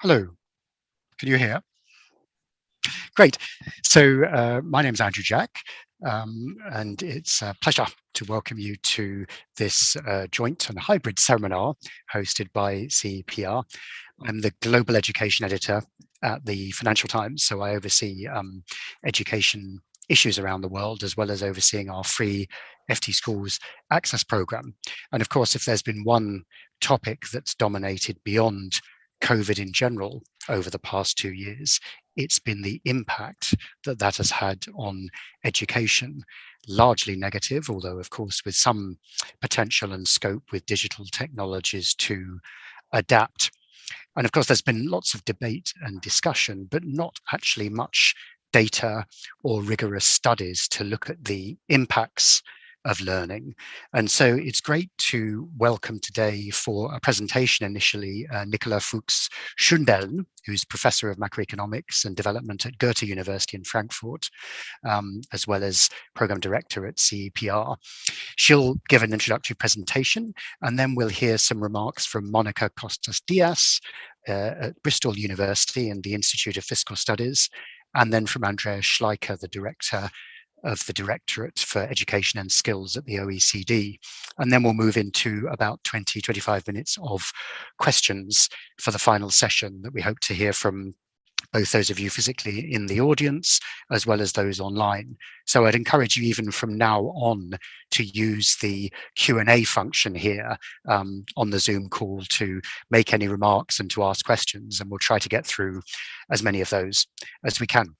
Hello, can you hear? Great. So my name is Andrew Jack, and it's a pleasure to welcome you to this joint and hybrid seminar hosted by CEPR. I'm the Global Education Editor at the Financial Times, so I oversee education issues around the world, as well as overseeing our free FT Schools access program. And of course, if there's been one topic that's dominated beyond COVID in general over the past 2 years, it's been the impact that that has had on education, largely negative, although of course with some potential and scope with digital technologies to adapt. And of course, there's been lots of debate and discussion, but not actually much data or rigorous studies to look at the impacts of learning. And so it's great to welcome today for a presentation initially Nicola Fuchs-Schündeln, who's Professor of Macroeconomics and Development at Goethe University in Frankfurt, as well as Program Director at CEPR. She'll give an introductory presentation, and then we'll hear some remarks from Monica Costas-Diaz at Bristol University and the Institute of Fiscal Studies, and then from Andreas Schleicher, the Director of the Directorate for Education and Skills at the OECD. And then we'll move into about 20-25 minutes of questions for the final session that we hope to hear from both those of you physically in the audience as well as those online. So I'd encourage you even from now on to use the Q&A function here on the Zoom call to make any remarks and to ask questions, and we'll try to get through as many of those as we can.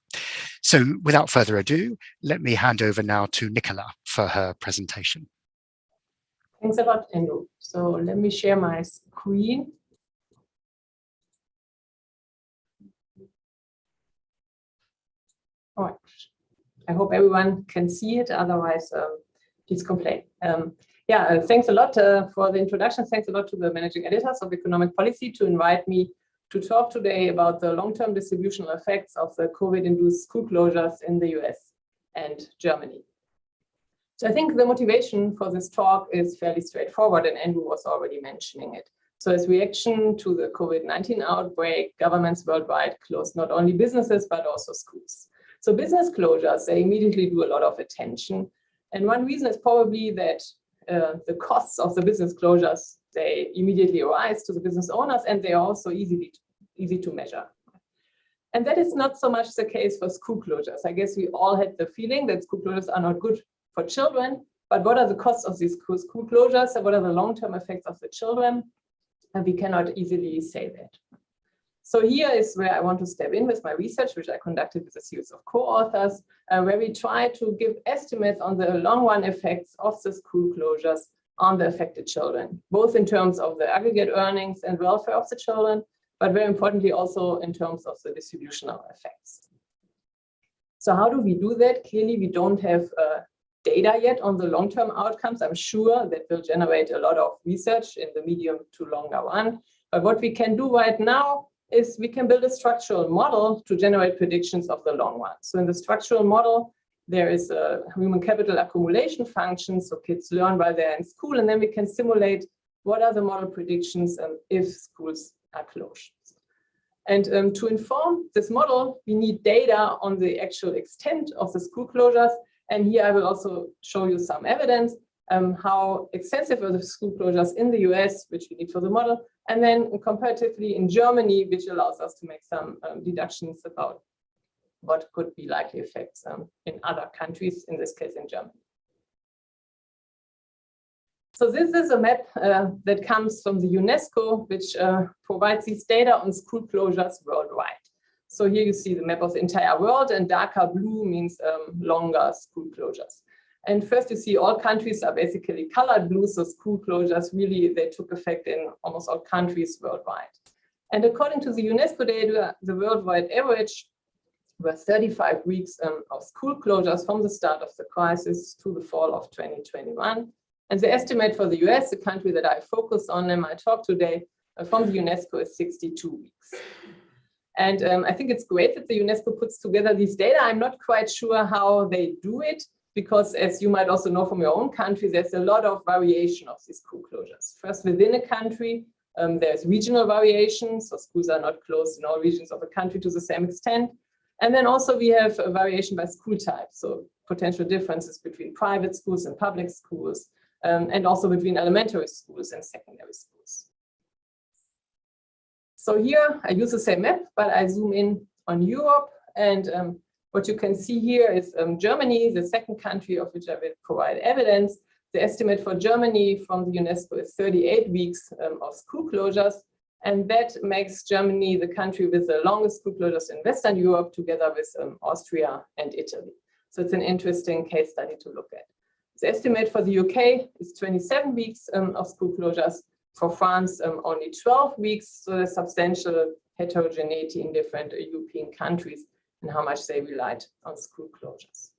So without further ado, let me hand over now to Nicola for her presentation. Thanks a lot, Andrew. So let me share my screen. All right. I hope everyone can see it. Otherwise, please complain. Thanks a lot for the introduction. Thanks a lot to the managing editors of economic policy to invite me to talk today about the long-term distributional effects of the COVID-induced school closures in the US and Germany. So I think the motivation for this talk is fairly straightforward, and Andrew was already mentioning it. So as reaction to the COVID-19 outbreak, governments worldwide closed not only businesses, but also schools. So business closures, they immediately do a lot of attention. And one reason is probably that the costs of the business closures, they immediately arise to the business owners, and they are also easy to measure. And that is not so much the case for school closures. I guess we all had the feeling that school closures are not good for children, but what are the costs of these school closures and what are the long-term effects of the children? And we cannot easily say that. So here is where I want to step in with my research, which I conducted with a series of co-authors, where we try to give estimates on the long-run effects of the school closures on the affected children, both in terms of the aggregate earnings and welfare of the children, but very importantly also in terms of the distributional effects. So how do we do that? Clearly, we don't have data yet on the long-term outcomes. I'm sure that will generate a lot of research in the medium to longer run. But what we can do right now is we can build a structural model to generate predictions of the long run. So in the structural model, there is a human capital accumulation function, so kids learn while they're in school, and then we can simulate what are the model predictions if schools are closed. And to inform this model, we need data on the actual extent of the school closures. And here I will also show you some evidence how extensive are the school closures in the US, which we need for the model, and then comparatively in Germany, which allows us to make some deductions about what could be likely effects in other countries, in this case in Germany. So this is a map that comes from the UNESCO, which provides these data on school closures worldwide. So here you see the map of the entire world, and darker blue means longer school closures. And first you see all countries are basically colored blue, so school closures really, they took effect in almost all countries worldwide. And according to the UNESCO data, the worldwide average were 35 weeks of school closures from the start of the crisis to the fall of 2021. And the estimate for the US, the country that I focus on in my talk today, from the UNESCO is 62 weeks. And I think it's great that the UNESCO puts together these data. I'm not quite sure how they do it, because as you might also know from your own country, there's a lot of variation of these school closures. First, within a country, There's regional variations, so schools are not closed in all regions of the country to the same extent. And then also we have a variation by school type, so potential differences between private schools and public schools, and also between elementary schools and secondary schools. So here I use the same map, but I zoom in on Europe, and what you can see here is Germany, the second country of which I will provide evidence. The estimate for Germany from the UNESCO is 38 weeks of school closures, and that makes Germany the country with the longest school closures in Western Europe, together with Austria and Italy. So it's an interesting case study to look at. The estimate for the UK is 27 weeks of school closures. For France, only 12 weeks. So there's substantial heterogeneity in different European countries and how much they relied on school closures.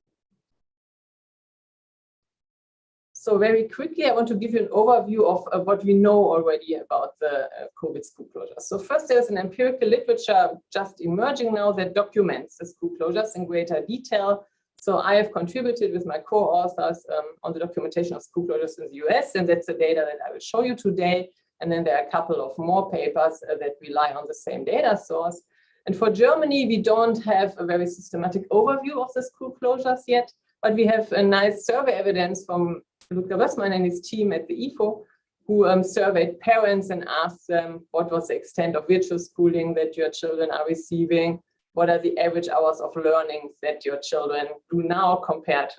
So very quickly, I want to give you an overview of what we know already about the COVID school closures. So first, there's an empirical literature just emerging now that documents the school closures in greater detail. So I have contributed with my co-authors on the documentation of school closures in the US, and that's the data that I will show you today. And then there are a couple of more papers that rely on the same data source. And for Germany, we don't have a very systematic overview of the school closures yet, but we have a nice survey evidence from Luca Westman and his team at the IFO, who surveyed parents and asked them what was the extent of virtual schooling that your children are receiving, what are the average hours of learning that your children do now compared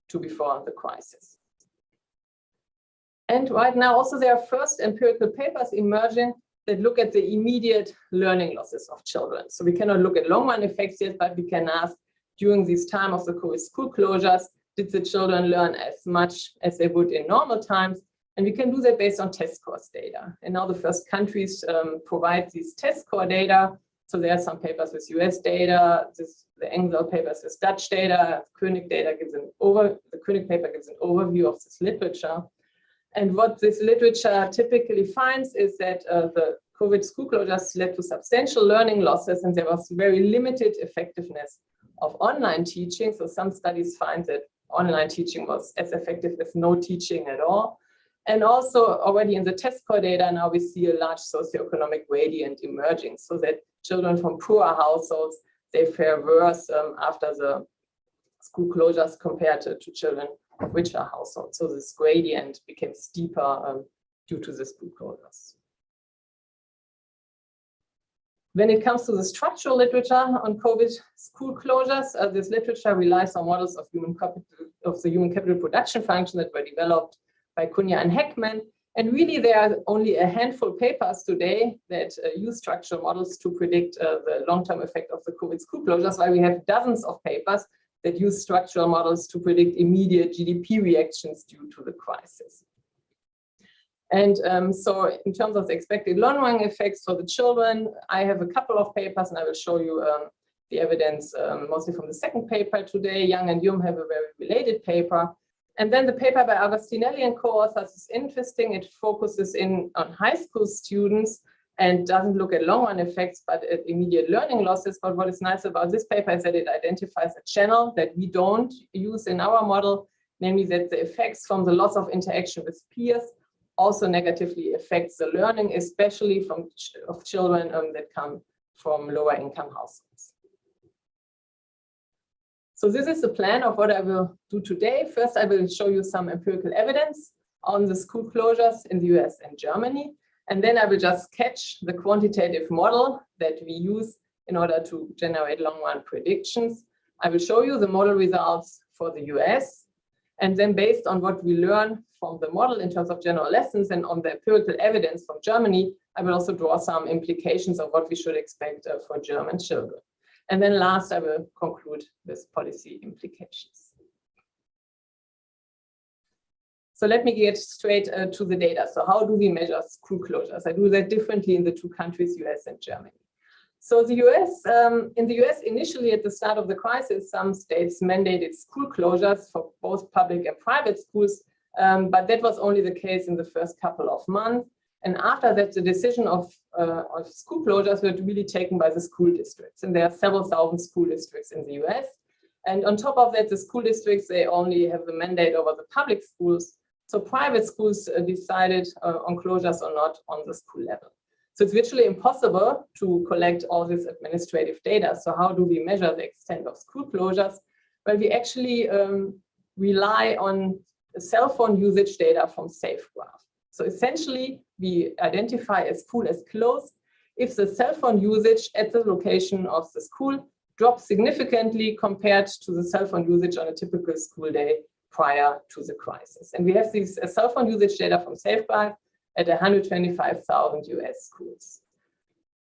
to before the crisis. And right now also there are first empirical papers emerging that look at the immediate learning losses of children. So we cannot look at long-run effects yet, but we can ask, during this time of the COVID school closures, did the children learn as much as they would in normal times? And we can do that based on test scores data. And now the first countries provide these test score data. So there are some papers with US data, the Engel papers with Dutch data, the Koenig paper gives an overview of this literature. And what this literature typically finds is that the COVID school closures led to substantial learning losses, and there was very limited effectiveness of online teaching. So some studies find that online teaching was as effective as no teaching at all. And also already in the test score data, now we see a large socioeconomic gradient emerging, so that children from poorer households, they fare worse after the school closures compared to children of richer households. So this gradient became steeper due to the school closures. When it comes to the structural literature on COVID school closures, this literature relies on models of the human capital production function that were developed by Cunha and Heckman. And really, there are only a handful of papers today that use structural models to predict the long-term effect of the COVID school closures, while we have dozens of papers that use structural models to predict immediate GDP reactions due to the crisis. And so in terms of the expected long-run effects for the children, I have a couple of papers, and I will show you the evidence mostly from the second paper today. Young and Yum have a very related paper. And then the paper by Agostinelli and co-authors is interesting. It focuses in on high school students and doesn't look at long-run effects, but at immediate learning losses. But what is nice about this paper is that it identifies a channel that we don't use in our model, namely that the effects from the loss of interaction with peers also negatively affects the learning, especially of children that come from lower income households. So this is the plan of what I will do today. First, I will show you some empirical evidence on the school closures in the US and Germany. And then I will just sketch the quantitative model that we use in order to generate long-run predictions. I will show you the model results for the US. And then based on what we learn from the model in terms of general lessons and on the empirical evidence from Germany, I will also draw some implications of what we should expect for German children. And then last, I will conclude with policy implications. So let me get straight to the data. So how do we measure school closures? I do that differently in the two countries, US and Germany. So the US, in the US, initially at the start of the crisis, some states mandated school closures for both public and private schools, but that was only the case in the first couple of months. And after that, the decision of school closures were really taken by the school districts. And there are several thousand school districts in the US. And on top of that, the school districts, they only have the mandate over the public schools. So private schools decided on closures or not on the school level. So it's virtually impossible to collect all this administrative data. So how do we measure the extent of school closures? Well, we actually rely on cell phone usage data from SafeGraph. So essentially, we identify a school as closed if the cell phone usage at the location of the school drops significantly compared to the cell phone usage on a typical school day prior to the crisis. And we have these cell phone usage data from SafeGraph at 125,000 US schools.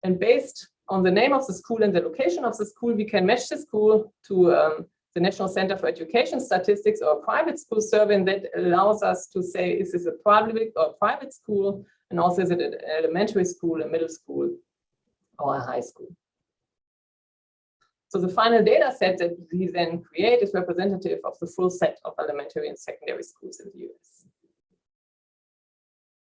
And based on the name of the school and the location of the school, we can match the school to the National Center for Education Statistics or a private school survey, and that allows us to say, is this a public or private school? And also, is it an elementary school, a middle school, or a high school? So the final data set that we then create is representative of the full set of elementary and secondary schools in the US.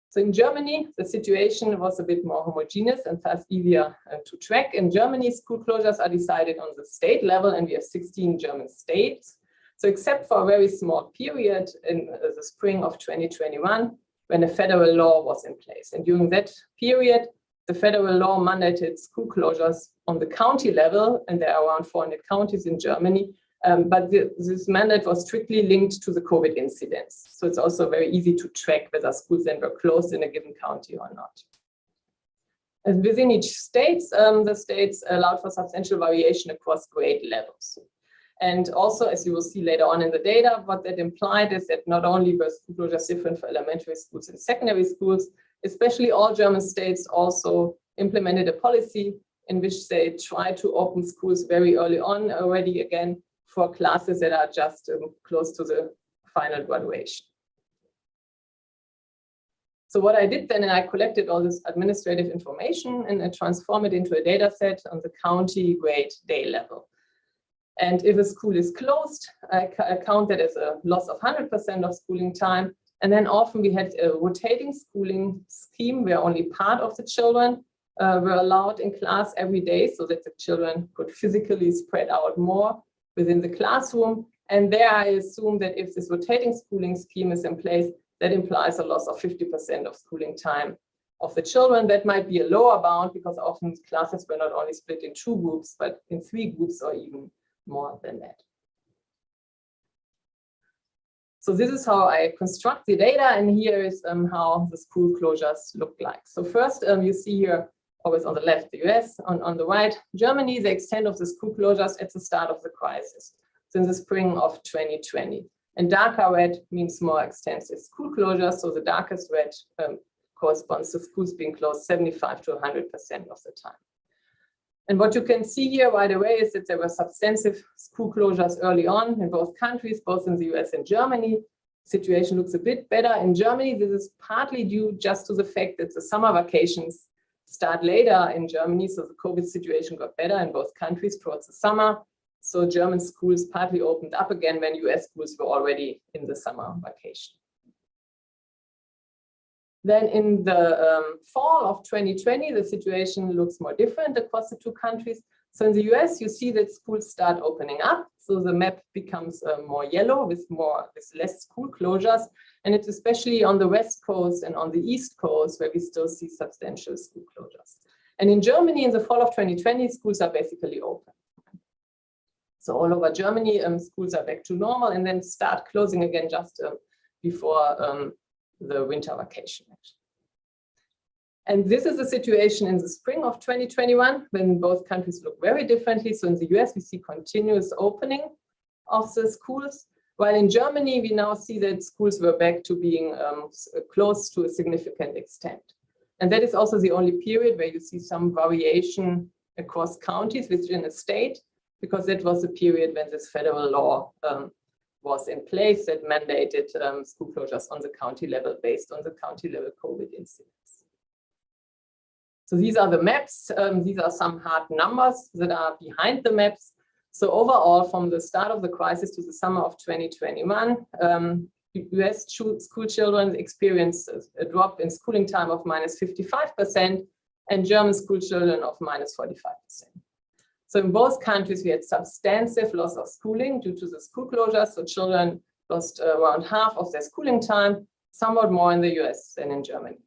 So in Germany, the situation was a bit more homogeneous and thus easier to track. In Germany, school closures are decided on the state level, and we have 16 German states. So except for a very small period in the spring of 2021, when a federal law was in place. And during that period, the federal law mandated school closures on the county level, and there are around 400 counties in Germany. But this mandate was strictly linked to the COVID incidence. So it's also very easy to track whether schools then were closed in a given county or not. And within each state, the states allowed for substantial variation across grade levels. And also, as you will see later on in the data, what that implied is that not only were school closures different for elementary schools and secondary schools, especially all German states also implemented a policy in which they try to open schools very early on already, again, for classes that are just close to the final graduation. So what I did then, and I collected all this administrative information and I transformed it into a data set on the county grade day level. And if a school is closed, I count that as a loss of 100% of schooling time. And then often we had a rotating schooling scheme where only part of the children were allowed in class every day so that the children could physically spread out more within the classroom. And there I assume that if this rotating schooling scheme is in place, that implies a loss of 50% of schooling time of the children. That might be a lower bound because often classes were not only split in 2 groups, but in 3 groups or even more than that. So this is how I construct the data, and here is how the school closures look like. So first, you see here, always on the left, the US, on the right, Germany, the extent of the school closures at the start of the crisis, so in the spring of 2020. And darker red means more extensive school closures, so the darkest red corresponds to schools being closed 75 to 100% of the time. And what you can see here right away is that there were substantive school closures early on in both countries, both in the US and Germany. Situation looks a bit better in Germany. This is partly due just to the fact that the summer vacations start later in Germany. So the COVID situation got better in both countries towards the summer. So German schools partly opened up again when US schools were already in the summer vacation. Then in the fall of 2020, the situation looks more different across the 2 countries. So in the US, you see that schools start opening up. So the map becomes more yellow with less school closures. And it's especially on the West Coast and on the East Coast where we still see substantial school closures. And in Germany, in the fall of 2020, schools are basically open. So all over Germany, schools are back to normal and then start closing again just before the winter vacation. And this is the situation in the spring of 2021 when both countries look very differently. So in the US, we see continuous opening of the schools, while in Germany, we now see that schools were back to being closed to a significant extent. And that is also the only period where you see some variation across counties within a state, because that was the period when this federal law was in place that mandated school closures on the county level based on the county level COVID incidence. So these are the maps. These are some hard numbers that are behind the maps. So overall, from the start of the crisis to the summer of 2021, US school children experienced a drop in schooling time of -55% and German school children of -45%. So in both countries, we had substantive loss of schooling due to the school closures. So children lost around half of their schooling time. somewhat more in the US than in Germany.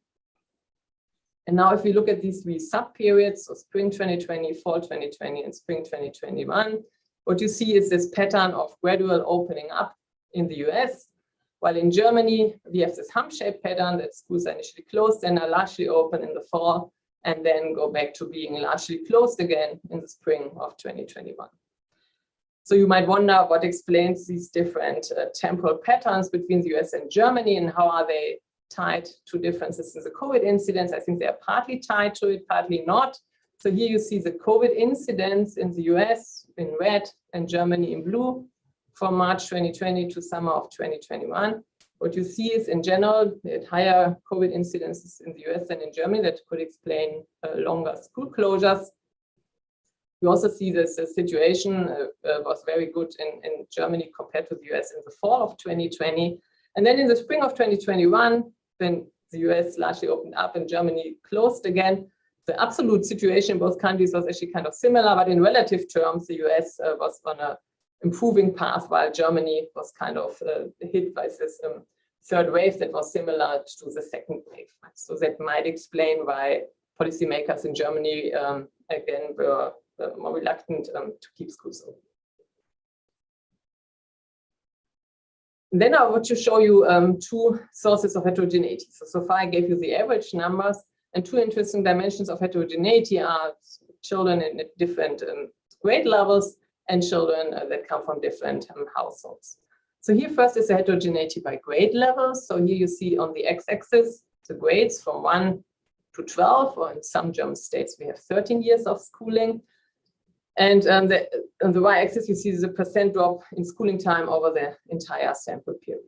And now if we look at these three sub-periods, so spring 2020, fall 2020, and spring 2021, what you see is this pattern of gradual opening up in the US, while in Germany, we have this hump-shaped pattern that schools are initially closed and are largely open in the fall, and then go back to being largely closed again in the spring of 2021. So you might wonder what explains these different temporal patterns between the US and Germany, and how are they tied to differences in the COVID incidence. I think they are partly tied to it, partly not. So here you see the COVID incidence in the US in red and Germany in blue from March 2020 to summer of 2021. What you see is in general, higher COVID incidences in the US than in Germany. That could explain longer school closures. You also see this situation was very good in Germany compared to the US in the fall of 2020. And then in the spring of 2021, when the US largely opened up and Germany closed again, the absolute situation in both countries was actually kind of similar, but in relative terms, the US was on a improving path, while Germany was kind of hit by this third wave that was similar to the second wave. So that might explain why policymakers in Germany, again, were more reluctant to keep schools open. And then I want to show you two sources of heterogeneity. So far I gave you the average numbers, and two interesting dimensions of heterogeneity are children in different grade levels and children that come from different households. So here first is the heterogeneity by grade levels. So here you see on the x-axis the grades from 1 to 12, or in some German states we have 13 years of schooling. And on the y-axis, you see the percent drop in schooling time over the entire sample period.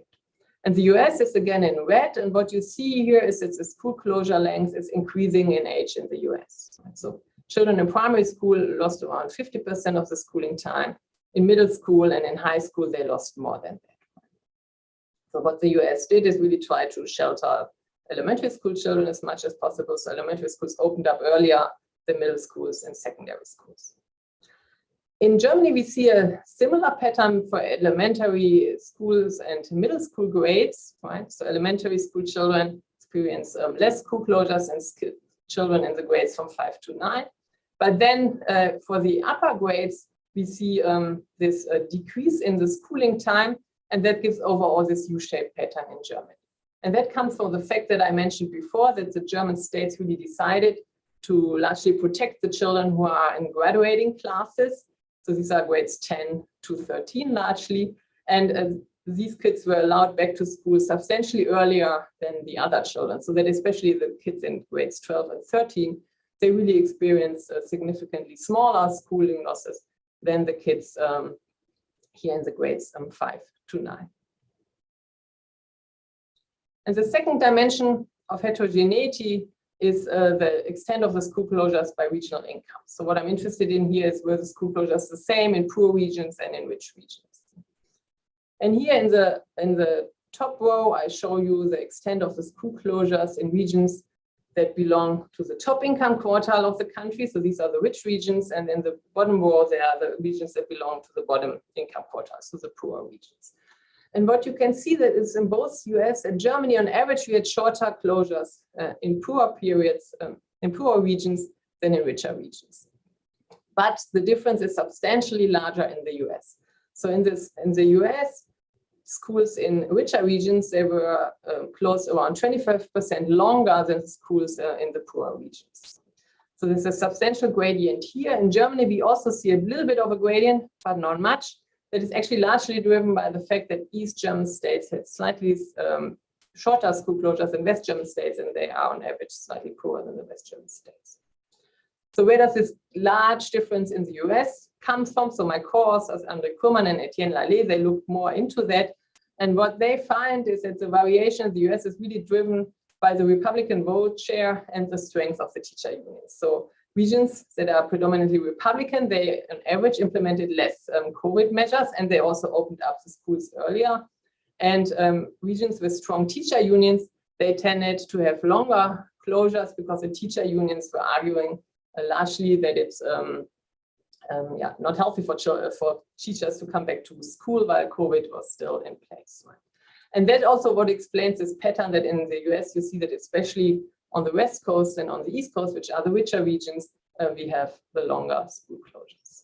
And the US is again in red. And what you see here is that the school closure length is increasing in age in the US. So children in primary school lost around 50% of the schooling time. In middle school and in high school, they lost more than that. So what the US did is really try to shelter elementary school children as much as possible. So elementary schools opened up earlier than middle schools and secondary schools. In Germany, we see a similar pattern for elementary schools and middle school grades, right? So elementary school children experience less school closures and children in the grades from 5 to 9. But then for the upper grades, we see this decrease in the schooling time, and that gives overall this U-shaped pattern in Germany. And that comes from the fact that I mentioned before, that the German states really decided to largely protect the children who are in graduating classes. So these are grades 10 to 13 largely. And these kids were allowed back to school substantially earlier than the other children. So that especially the kids in grades 12 and 13, they really experienced significantly smaller schooling losses than the kids here in the grades 5 to 9. And the second dimension of heterogeneity is the extent of the school closures by regional income. So what I'm interested in here is were the school closures the same in poor regions and in rich regions. And here in the top row, I show you the extent of the school closures in regions that belong to the top income quartile of the country. So these are the rich regions, and in the bottom row, they are the regions that belong to the bottom income quartile, so the poor regions. And what you can see that is in both US and Germany, on average, we had shorter closures in poor periods, in poor regions than in richer regions. But the difference is substantially larger in the US. So in the US, schools in richer regions, they were closed around 25% longer than the schools in the poor regions. So there's a substantial gradient here. In Germany, we also see a little bit of a gradient, but not much. That is actually largely driven by the fact that East German states had slightly shorter school closures than West German states, and they are on average slightly poorer than the West German states. So where does this large difference in the US come from? So my co-authors, André Kurman and Etienne Lallet, they look more into that. And what they find is that the variation in the US is really driven by the Republican vote share and the strength of the teacher unions. So regions that are predominantly Republican, they on average implemented less COVID measures, and they also opened up the schools earlier. And regions with strong teacher unions, they tended to have longer closures because the teacher unions were arguing largely that it's not healthy for teachers to come back to school while COVID was still in place. Right? And that also what explains this pattern that in the US, you see that especially on the West Coast and on the East Coast, which are the richer regions, we have the longer school closures.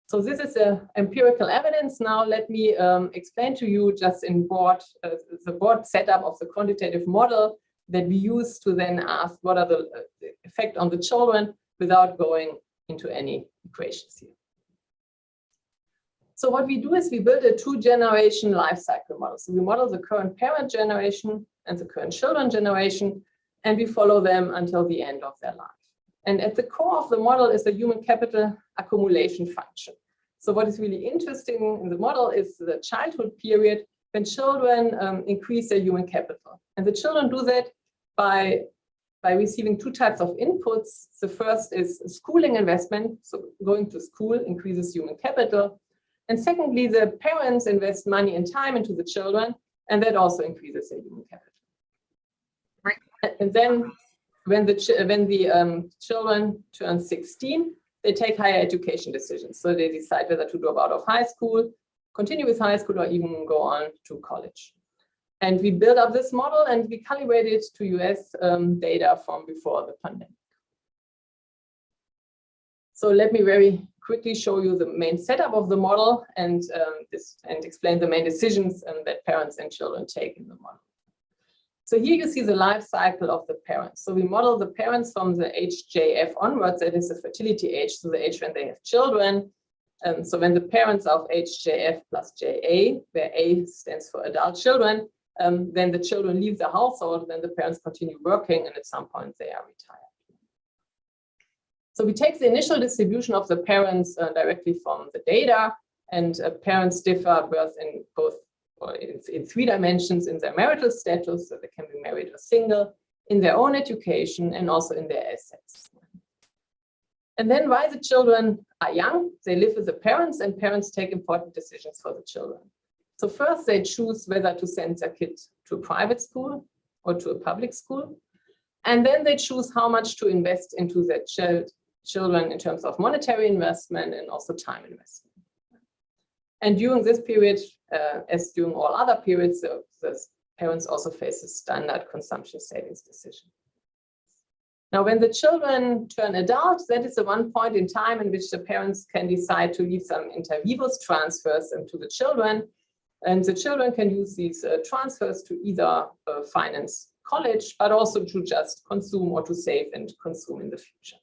So this is the empirical evidence. Now let me explain to you just in broad, the broad setup of the quantitative model that we use to then ask what are the effect on the children without going into any equations here. So what we do is we build a 2-generation life cycle model. So we model the current parent generation and the current children generation, and we follow them until the end of their life. And at the core of the model is the human capital accumulation function. So what is really interesting in the model is the childhood period when children increase their human capital. And the children do that by receiving 2 types of inputs. The first is schooling investment. So going to school increases human capital. And secondly, the parents invest money and time into the children, and that also increases their human capital. Right. And then when the children turn 16, they take higher education decisions. So they decide whether to drop out of high school, continue with high school, or even go on to college. And we build up this model and we calibrate it to US data from before the pandemic. So let me very quickly show you the main setup of the model and explain the main decisions that parents and children take in the model. So here you see the life cycle of the parents. So we model the parents from the age JF onwards, that is the fertility age, so the age when they have children. So when the parents are of age JF plus JA, where A stands for adult children, then the children leave the household, then the parents continue working, and at some point they are retired. So we take the initial distribution of the parents directly from the data, and parents differ both in in 3 dimensions in their marital status, so they can be married or single, in their own education, and also in their assets. And then while the children are young, they live with the parents, and parents take important decisions for the children. So first they choose whether to send their kid to a private school or to a public school. And then they choose how much to invest into their children in terms of monetary investment and also time investment. And during this period, as during all other periods, the parents also face a standard consumption savings decision. Now, when the children turn adult, that is the one point in time in which the parents can decide to leave some inter vivos transfers to the children. And the children can use these transfers to either finance college, but also to just consume or to save and consume in the future.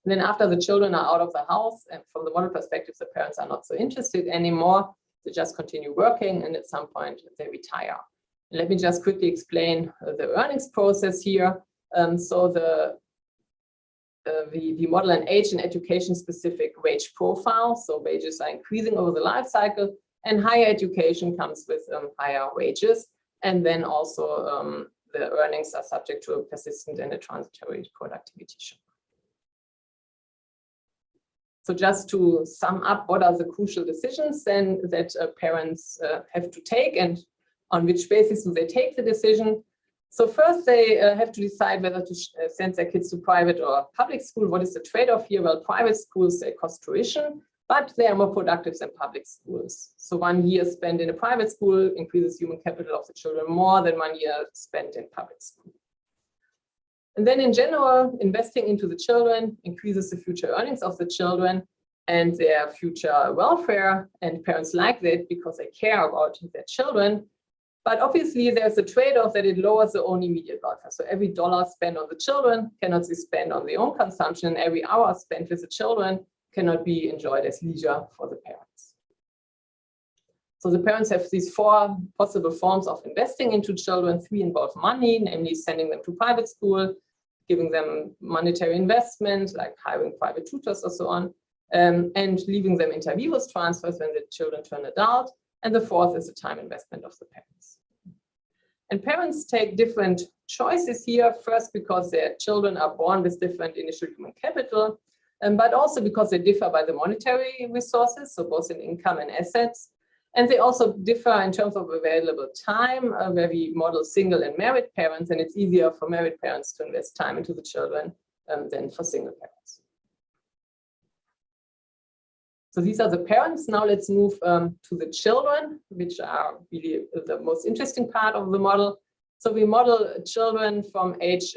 And then after the children are out of the house, and from the model perspective, the parents are not so interested anymore. They just continue working, and at some point they retire. And let me just quickly explain the earnings process here. So we model an age and education-specific wage profile. So wages are increasing over the life cycle, and higher education comes with higher wages. And then also the earnings are subject to a persistent and a transitory productivity shock. So just to sum up, what are the crucial decisions then that parents have to take, and on which basis do they take the decision? So first they have to decide whether to send their kids to private or public school. What is the trade-off here? Well, private schools, they cost tuition, but they are more productive than public schools. So 1 year spent in a private school increases human capital of the children more than 1 year spent in public school. And then in general, investing into the children increases the future earnings of the children and their future welfare. And parents like that because they care about their children. But obviously, there's a trade-off that it lowers the own immediate welfare. So every dollar spent on the children cannot be spent on their own consumption, and every hour spent with the children cannot be enjoyed as leisure for the parents. So the parents have these 4 possible forms of investing into children. 3 involve money, namely sending them to private school, giving them monetary investment, like hiring private tutors or so on, and leaving them inter vivos transfers when the children turn adult. And the 4th is the time investment of the parents. And parents take different choices here, first because their children are born with different initial human capital, but also because they differ by the monetary resources, so both in income and assets. And they also differ in terms of available time, where we model single and married parents, and it's easier for married parents to invest time into the children than for single parents. So these are the parents. Now let's move to the children, which are really the most interesting part of the model. So we model children from age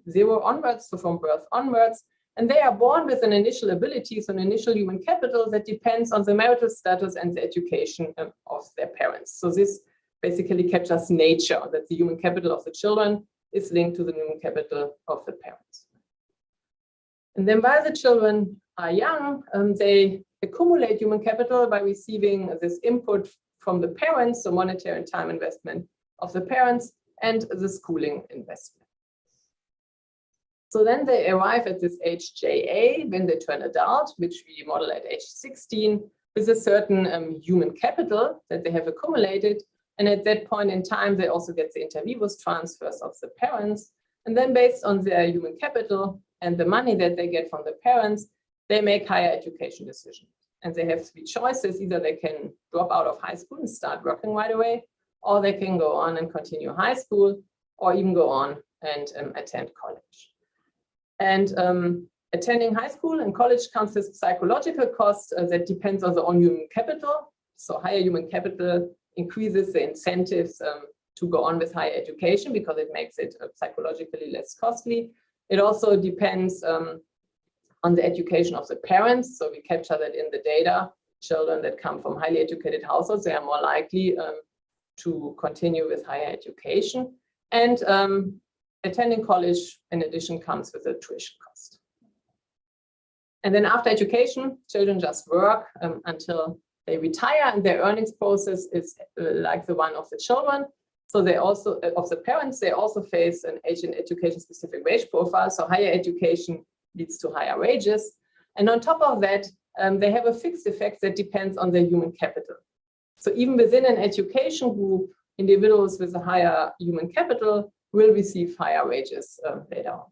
0 onwards, so from birth onwards, and they are born with an initial ability, so an initial human capital that depends on the marital status and the education of their parents. So this basically captures nature, that the human capital of the children is linked to the human capital of the parents. And then while the children are young, they accumulate human capital by receiving this input from the parents, so monetary and time investment of the parents, and the schooling investment. So then they arrive at this age JA when they turn adult, which we model at age 16, with a certain human capital that they have accumulated. And at that point in time, they also get the inter vivos transfers of the parents. And then based on their human capital and the money that they get from the parents, they make higher education decisions. And they have 3 choices. Either they can drop out of high school and start working right away, or they can go on and continue high school, or even go on and attend college. And attending high school and college comes with psychological costs that depends on the own human capital. So higher human capital increases the incentives to go on with higher education because it makes it psychologically less costly. It also depends on the education of the parents. So we capture that in the data. Children that come from highly educated households, they are more likely to continue with higher education. And attending college, in addition, comes with a tuition cost. And then after education, children just work until they retire, and their earnings process is like the one of the children. So they also, of the parents, they also face an age and education specific wage profile. So higher education leads to higher wages. And on top of that, they have a fixed effect that depends on their human capital. So even within an education group, individuals with a higher human capital will receive higher wages later on.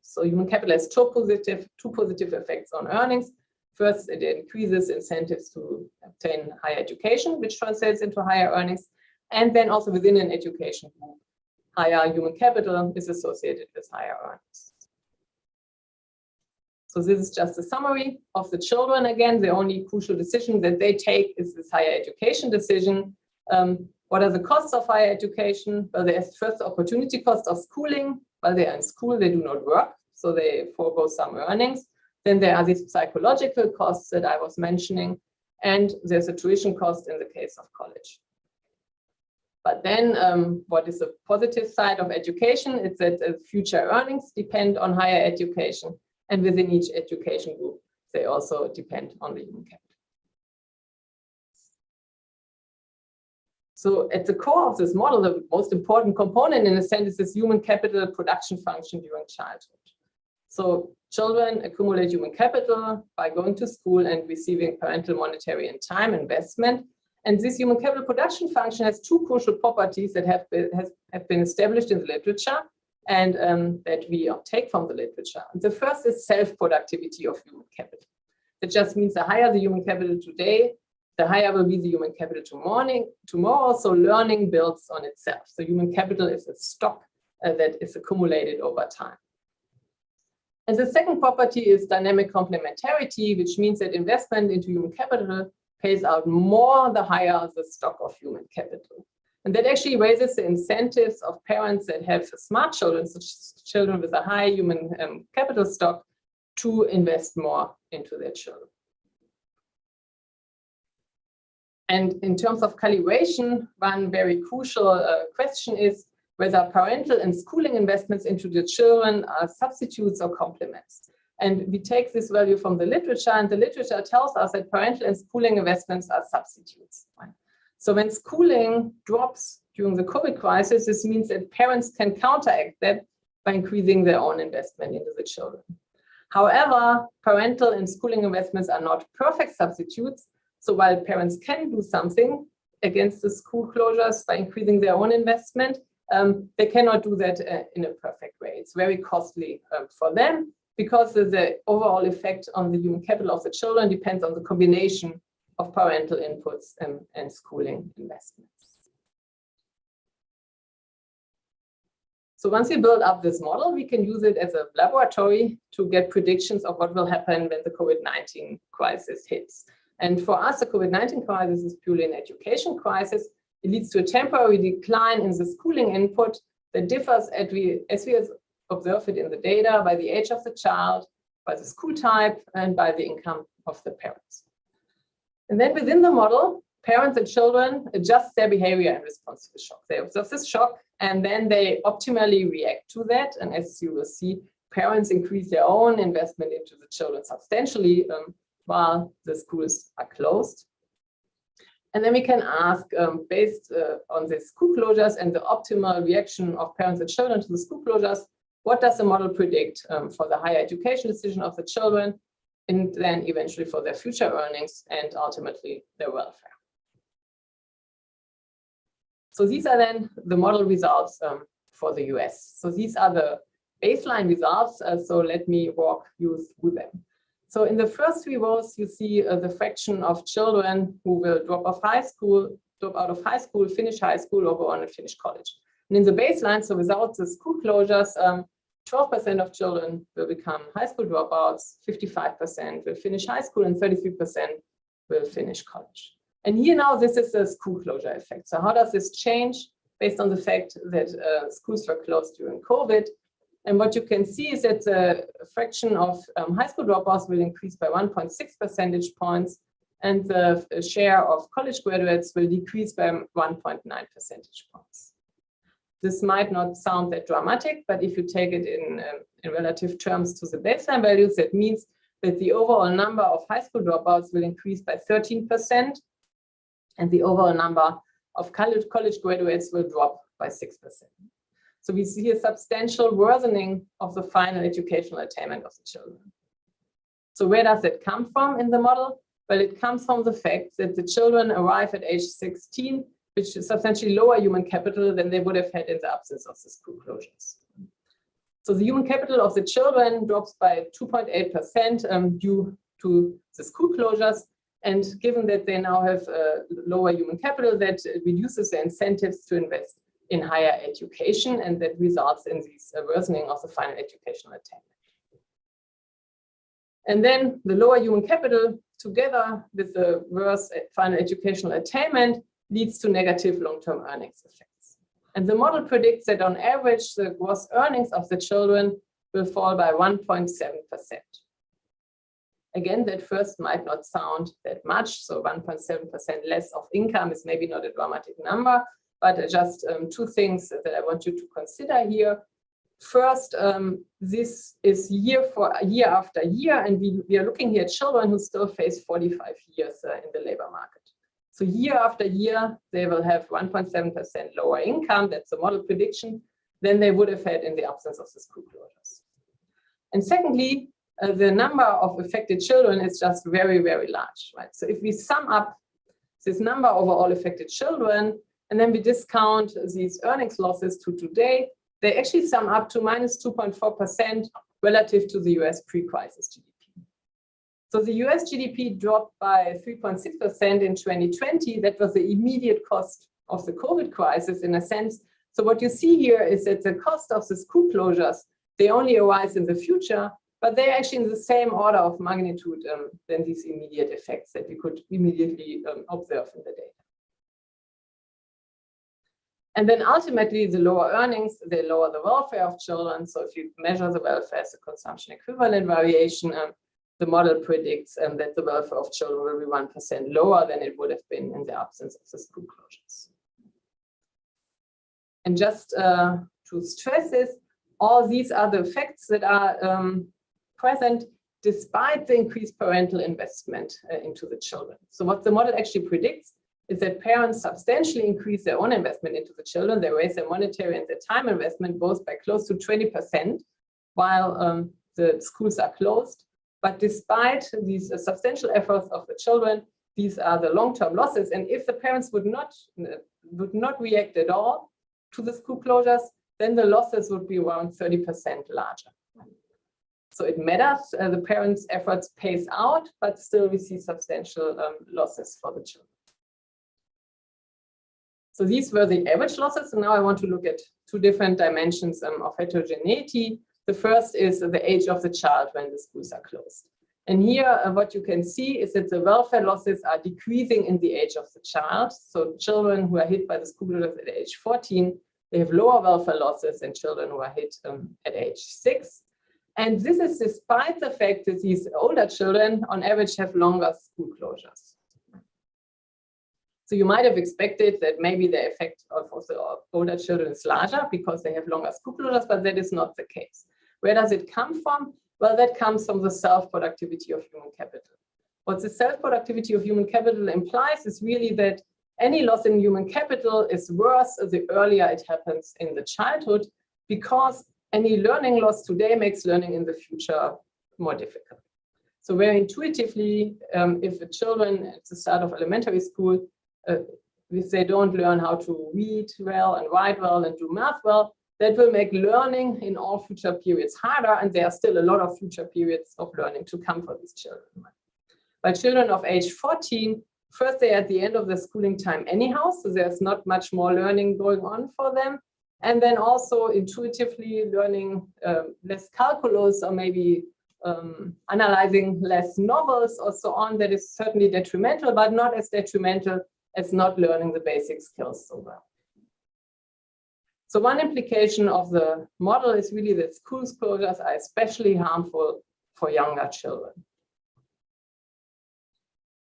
So human capital has two positive effects on earnings. First, it increases incentives to obtain higher education, which translates into higher earnings. And then also within an education group, higher human capital is associated with higher earnings. So this is just a summary of the children. Again, the only crucial decision that they take is this higher education decision. What are the costs of higher education? Well, there's first the opportunity cost of schooling. While they are in school, they do not work, so they forego some earnings. Then there are these psychological costs that I was mentioning, and there's a tuition cost in the case of college. But then what is the positive side of education? It's that future earnings depend on higher education, and within each education group, they also depend on the human capital. So at the core of this model, the most important component in a sense is this human capital production function during childhood. So children accumulate human capital by going to school and receiving parental monetary and time investment. And this human capital production function has 2 crucial properties that have been established in the literature and that we take from the literature. And the first is self-productivity of human capital. It just means the higher the human capital today, the higher will be the human capital tomorrow. So learning builds on itself. So human capital is a stock that is accumulated over time. And the second property is dynamic complementarity, which means that investment into human capital pays out more the higher the stock of human capital. And that actually raises the incentives of parents that have smart children, such as children with a high human capital stock, to invest more into their children. And in terms of calibration, one very crucial question is whether parental and schooling investments into the children are substitutes or complements. And we take this value from the literature, and the literature tells us that parental and schooling investments are substitutes. So when schooling drops during the COVID crisis, this means that parents can counteract that by increasing their own investment into the children. However, parental and schooling investments are not perfect substitutes. So while parents can do something against the school closures by increasing their own investment, they cannot do that in a perfect way. It's very costly for them because the overall effect on the human capital of the children depends on the combination of parental inputs and schooling investments. So once we build up this model, we can use it as a laboratory to get predictions of what will happen when the COVID-19 crisis hits. And for us, the COVID-19 crisis is purely an education crisis. It leads to a temporary decline in the schooling input that differs as we observe it in the data by the age of the child, by the school type, and by the income of the parents. And then within the model, parents and children adjust their behavior in response to the shock. They observe this shock, and then they optimally react to that. And as you will see, parents increase their own investment into the children substantially while the schools are closed. And then we can ask, based on the school closures and the optimal reaction of parents and children to the school closures, what does the model predict for the higher education decision of the children, and then eventually for their future earnings and ultimately their welfare? So these are then the model results for the US. So these are the baseline results. So let me walk you through them. So in the first three rows, you see the fraction of children who will drop out of high school, finish high school, or go on and finish college. And in the baseline, so without the school closures, 12% of children will become high school dropouts, 55% will finish high school, and 33% will finish college. And here now, this is the school closure effect. So how does this change based on the fact that schools were closed during COVID? And what you can see is that the fraction of high school dropouts will increase by 1.6 percentage points, and the share of college graduates will decrease by 1.9 percentage points. This might not sound that dramatic, but if you take it in relative terms to the baseline values, that means that the overall number of high school dropouts will increase by 13%, and the overall number of college graduates will drop by 6%. So we see a substantial worsening of the final educational attainment of the children. So where does it come from in the model? Well, it comes from the fact that the children arrive at age 16, which is substantially lower human capital than they would have had in the absence of the school closures. So the human capital of the children drops by 2.8% due to the school closures. And given that they now have lower human capital, that reduces the incentives to invest in higher education, and that results in this worsening of the final educational attainment. And then the lower human capital, together with the worse final educational attainment, leads to negative long-term earnings effects. And the model predicts that on average, the gross earnings of the children will fall by 1.7%. Again, that first might not sound that much, so 1.7% less of income is maybe not a dramatic number, but just two things that I want you to consider here. First, this is year after year, and we are looking here at children who still face 45 years in the labor market. So year after year, they will have 1.7% lower income, that's the model prediction, than they would have had in the absence of the school closures. And secondly, the number of affected children is just very, very large, right? So if we sum up this number over all affected children, and then we discount these earnings losses to today, they actually sum up to minus 2.4% relative to the US pre-crisis GDP. So the US GDP dropped by 3.6% in 2020. That was the immediate cost of the COVID crisis in a sense. So what you see here is that the cost of the school closures, they only arise in the future, but they're actually in the same order of magnitude than these immediate effects that we could immediately observe in the data. And then ultimately, the lower earnings, they lower the welfare of children. So if you measure the welfare as a consumption equivalent variation, the model predicts that the welfare of children will be 1% lower than it would have been in the absence of the school closures. And just to stress this, all these are the effects that are present despite the increased parental investment into the children. So what the model actually predicts is that parents substantially increase their own investment into the children. They raise their monetary and their time investment both by close to 20%, while the schools are closed. But despite these substantial efforts of the children, these are the long-term losses. And if the parents would not react at all to the school closures, then the losses would be around 30% larger. So it matters, the parents' efforts pays out, but still we see substantial losses for the children. So these were the average losses, and now I want to look at two different dimensions of heterogeneity. The first is the age of the child when the schools are closed. And here, what you can see is that the welfare losses are decreasing in the age of the child. So children who are hit by the school closures at age 14, they have lower welfare losses than children who are hit at age 6. And this is despite the fact that these older children, on average, have longer school closures. So you might have expected that maybe the effect of the older children is larger because they have longer school closures, but that is not the case. Where does it come from? Well, that comes from the self-productivity of human capital. What the self-productivity of human capital implies is really that any loss in human capital is worse the earlier it happens in the childhood, because any learning loss today makes learning in the future more difficult. So very intuitively, if the children at the start of elementary school, if they don't learn how to read well and write well and do math well, that will make learning in all future periods harder, and there are still a lot of future periods of learning to come for these children. By children of age 14, first they're at the end of the schooling time anyhow, so there's not much more learning going on for them. And then also intuitively learning less calculus, or maybe analyzing less novels or so on. That is certainly detrimental, but not as detrimental as not learning the basic skills so well. So one implication of the model is really that school closures are especially harmful for younger children.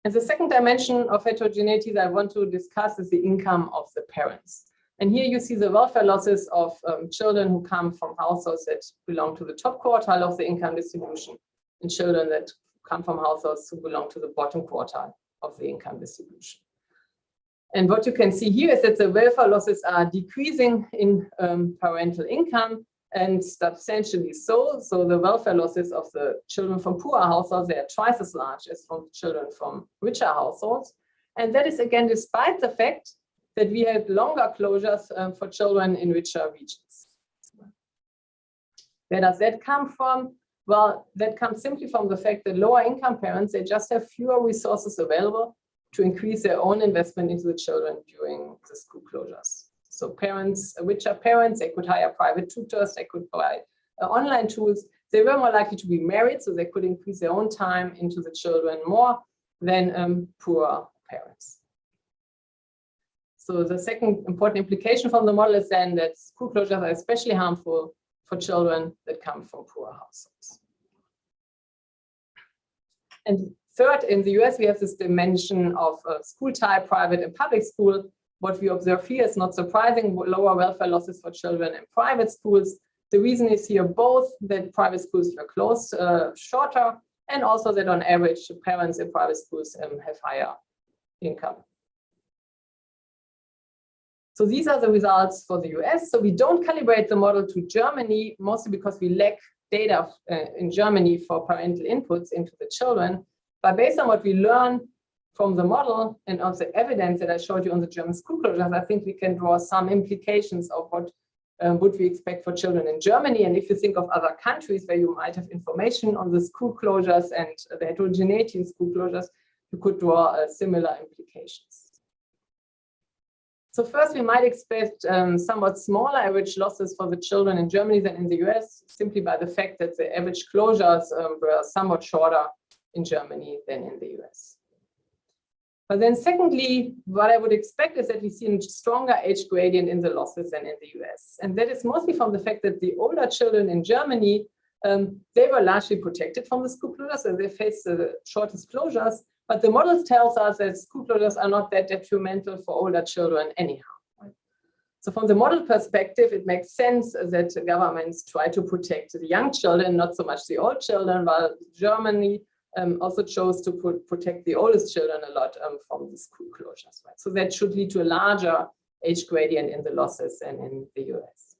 And the second dimension of heterogeneity that I want to discuss is the income of the parents. And here you see the welfare losses of children who come from households that belong to the top quartile of the income distribution, and children that come from households who belong to the bottom quartile of the income distribution. And what you can see here is that the welfare losses are decreasing in parental income, and substantially so. So the welfare losses of the children from poorer households, they are twice as large as from children from richer households. And that is again despite the fact that we had longer closures for children in richer regions. Where does that come from? Well, that comes simply from the fact that lower income parents, they just have fewer resources available to increase their own investment into the children during the school closures. So parents, richer parents, they could hire private tutors, they could buy online tools. They were more likely to be married, so they could increase their own time into the children more than poorer parents. So the second important implication from the model is then that school closures are especially harmful for children that come from poorer households. And third, in the US, we have this dimension of school type, private and public school. What we observe here is not surprising, lower welfare losses for children in private schools. The reason is here both that private schools were closed shorter, and also that on average, parents in private schools have higher income. So these are the results for the US. So we don't calibrate the model to Germany, mostly because we lack data in Germany for parental inputs into the children. But based on what we learn from the model and of the evidence that I showed you on the German school closures, I think we can draw some implications of what would we expect for children in Germany. And if you think of other countries where you might have information on the school closures and the heterogeneity in school closures, you could draw similar implications. So first, we might expect somewhat smaller average losses for the children in Germany than in the US, simply by the fact that the average closures were somewhat shorter in Germany than in the US. But then secondly, what I would expect is that we see a stronger age gradient in the losses than in the US. And that is mostly from the fact that the older children in Germany, they were largely protected from the school closures, and they faced the shortest closures. But the model tells us that school closures are not that detrimental for older children anyhow. Right? So from the model perspective, it makes sense that governments try to protect the young children, not so much the old children, while Germany also chose to protect the oldest children a lot from the school closures. Right? So that should lead to a larger age gradient in the losses than in the US.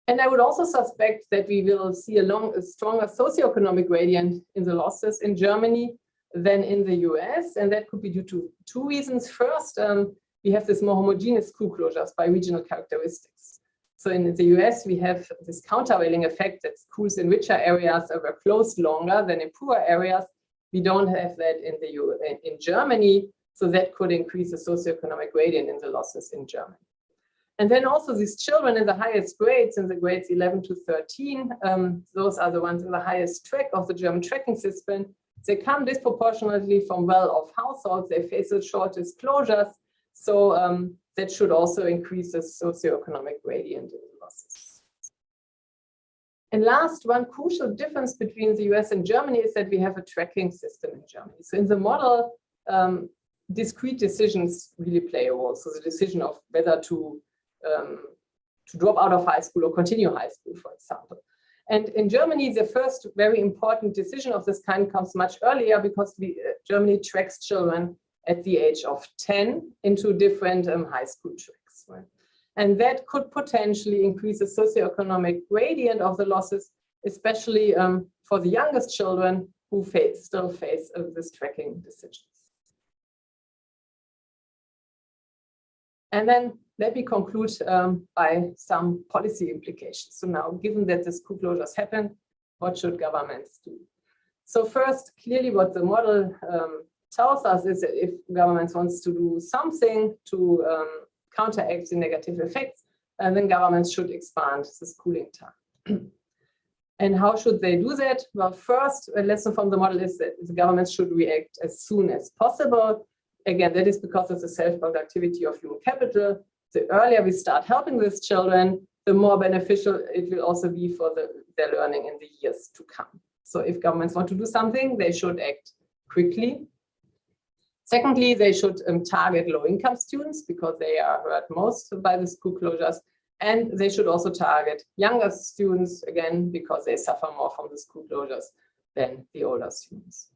And I would also suspect that we will see a stronger socioeconomic gradient in the losses in Germany than in the US. And that could be due to two reasons. First, we have this more homogeneous school closures by regional characteristics. So in the US, we have this countervailing effect that schools in richer areas were closed longer than in poorer areas. We don't have that in Germany. So that could increase the socioeconomic gradient in the losses in Germany. And then also these children in the highest grades, in the grades 11 to 13, those are the ones in the highest track of the German tracking system. They come disproportionately from well-off households. They face the shortest closures. So that should also increase the socioeconomic gradient in the losses. And last, one crucial difference between the US and Germany is that we have a tracking system in Germany. So in the model, discrete decisions really play a role. So the decision of whether to drop out of high school or continue high school, for example. And in Germany, the first very important decision of this kind comes much earlier because Germany tracks children at the age of 10 into different high school tracks. Right? And that could potentially increase the socioeconomic gradient of the losses, especially for the youngest children who still face this tracking decisions. And then let me conclude by some policy implications. So now, given that the school closures happen, what should governments do? So first, clearly what the model tells us is that if governments wants to do something to counteract the negative effects, then governments should expand the schooling time. And how should they do that? Well, first, a lesson from the model is that the governments should react as soon as possible. Again, that is because of the self-productivity of human capital. The earlier we start helping these children, the more beneficial it will also be for their learning in the years to come. So if governments want to do something, they should act quickly. Secondly, they should target low-income students because they are hurt most by the school closures. And they should also target younger students, again, because they suffer more from the school closures than the older students.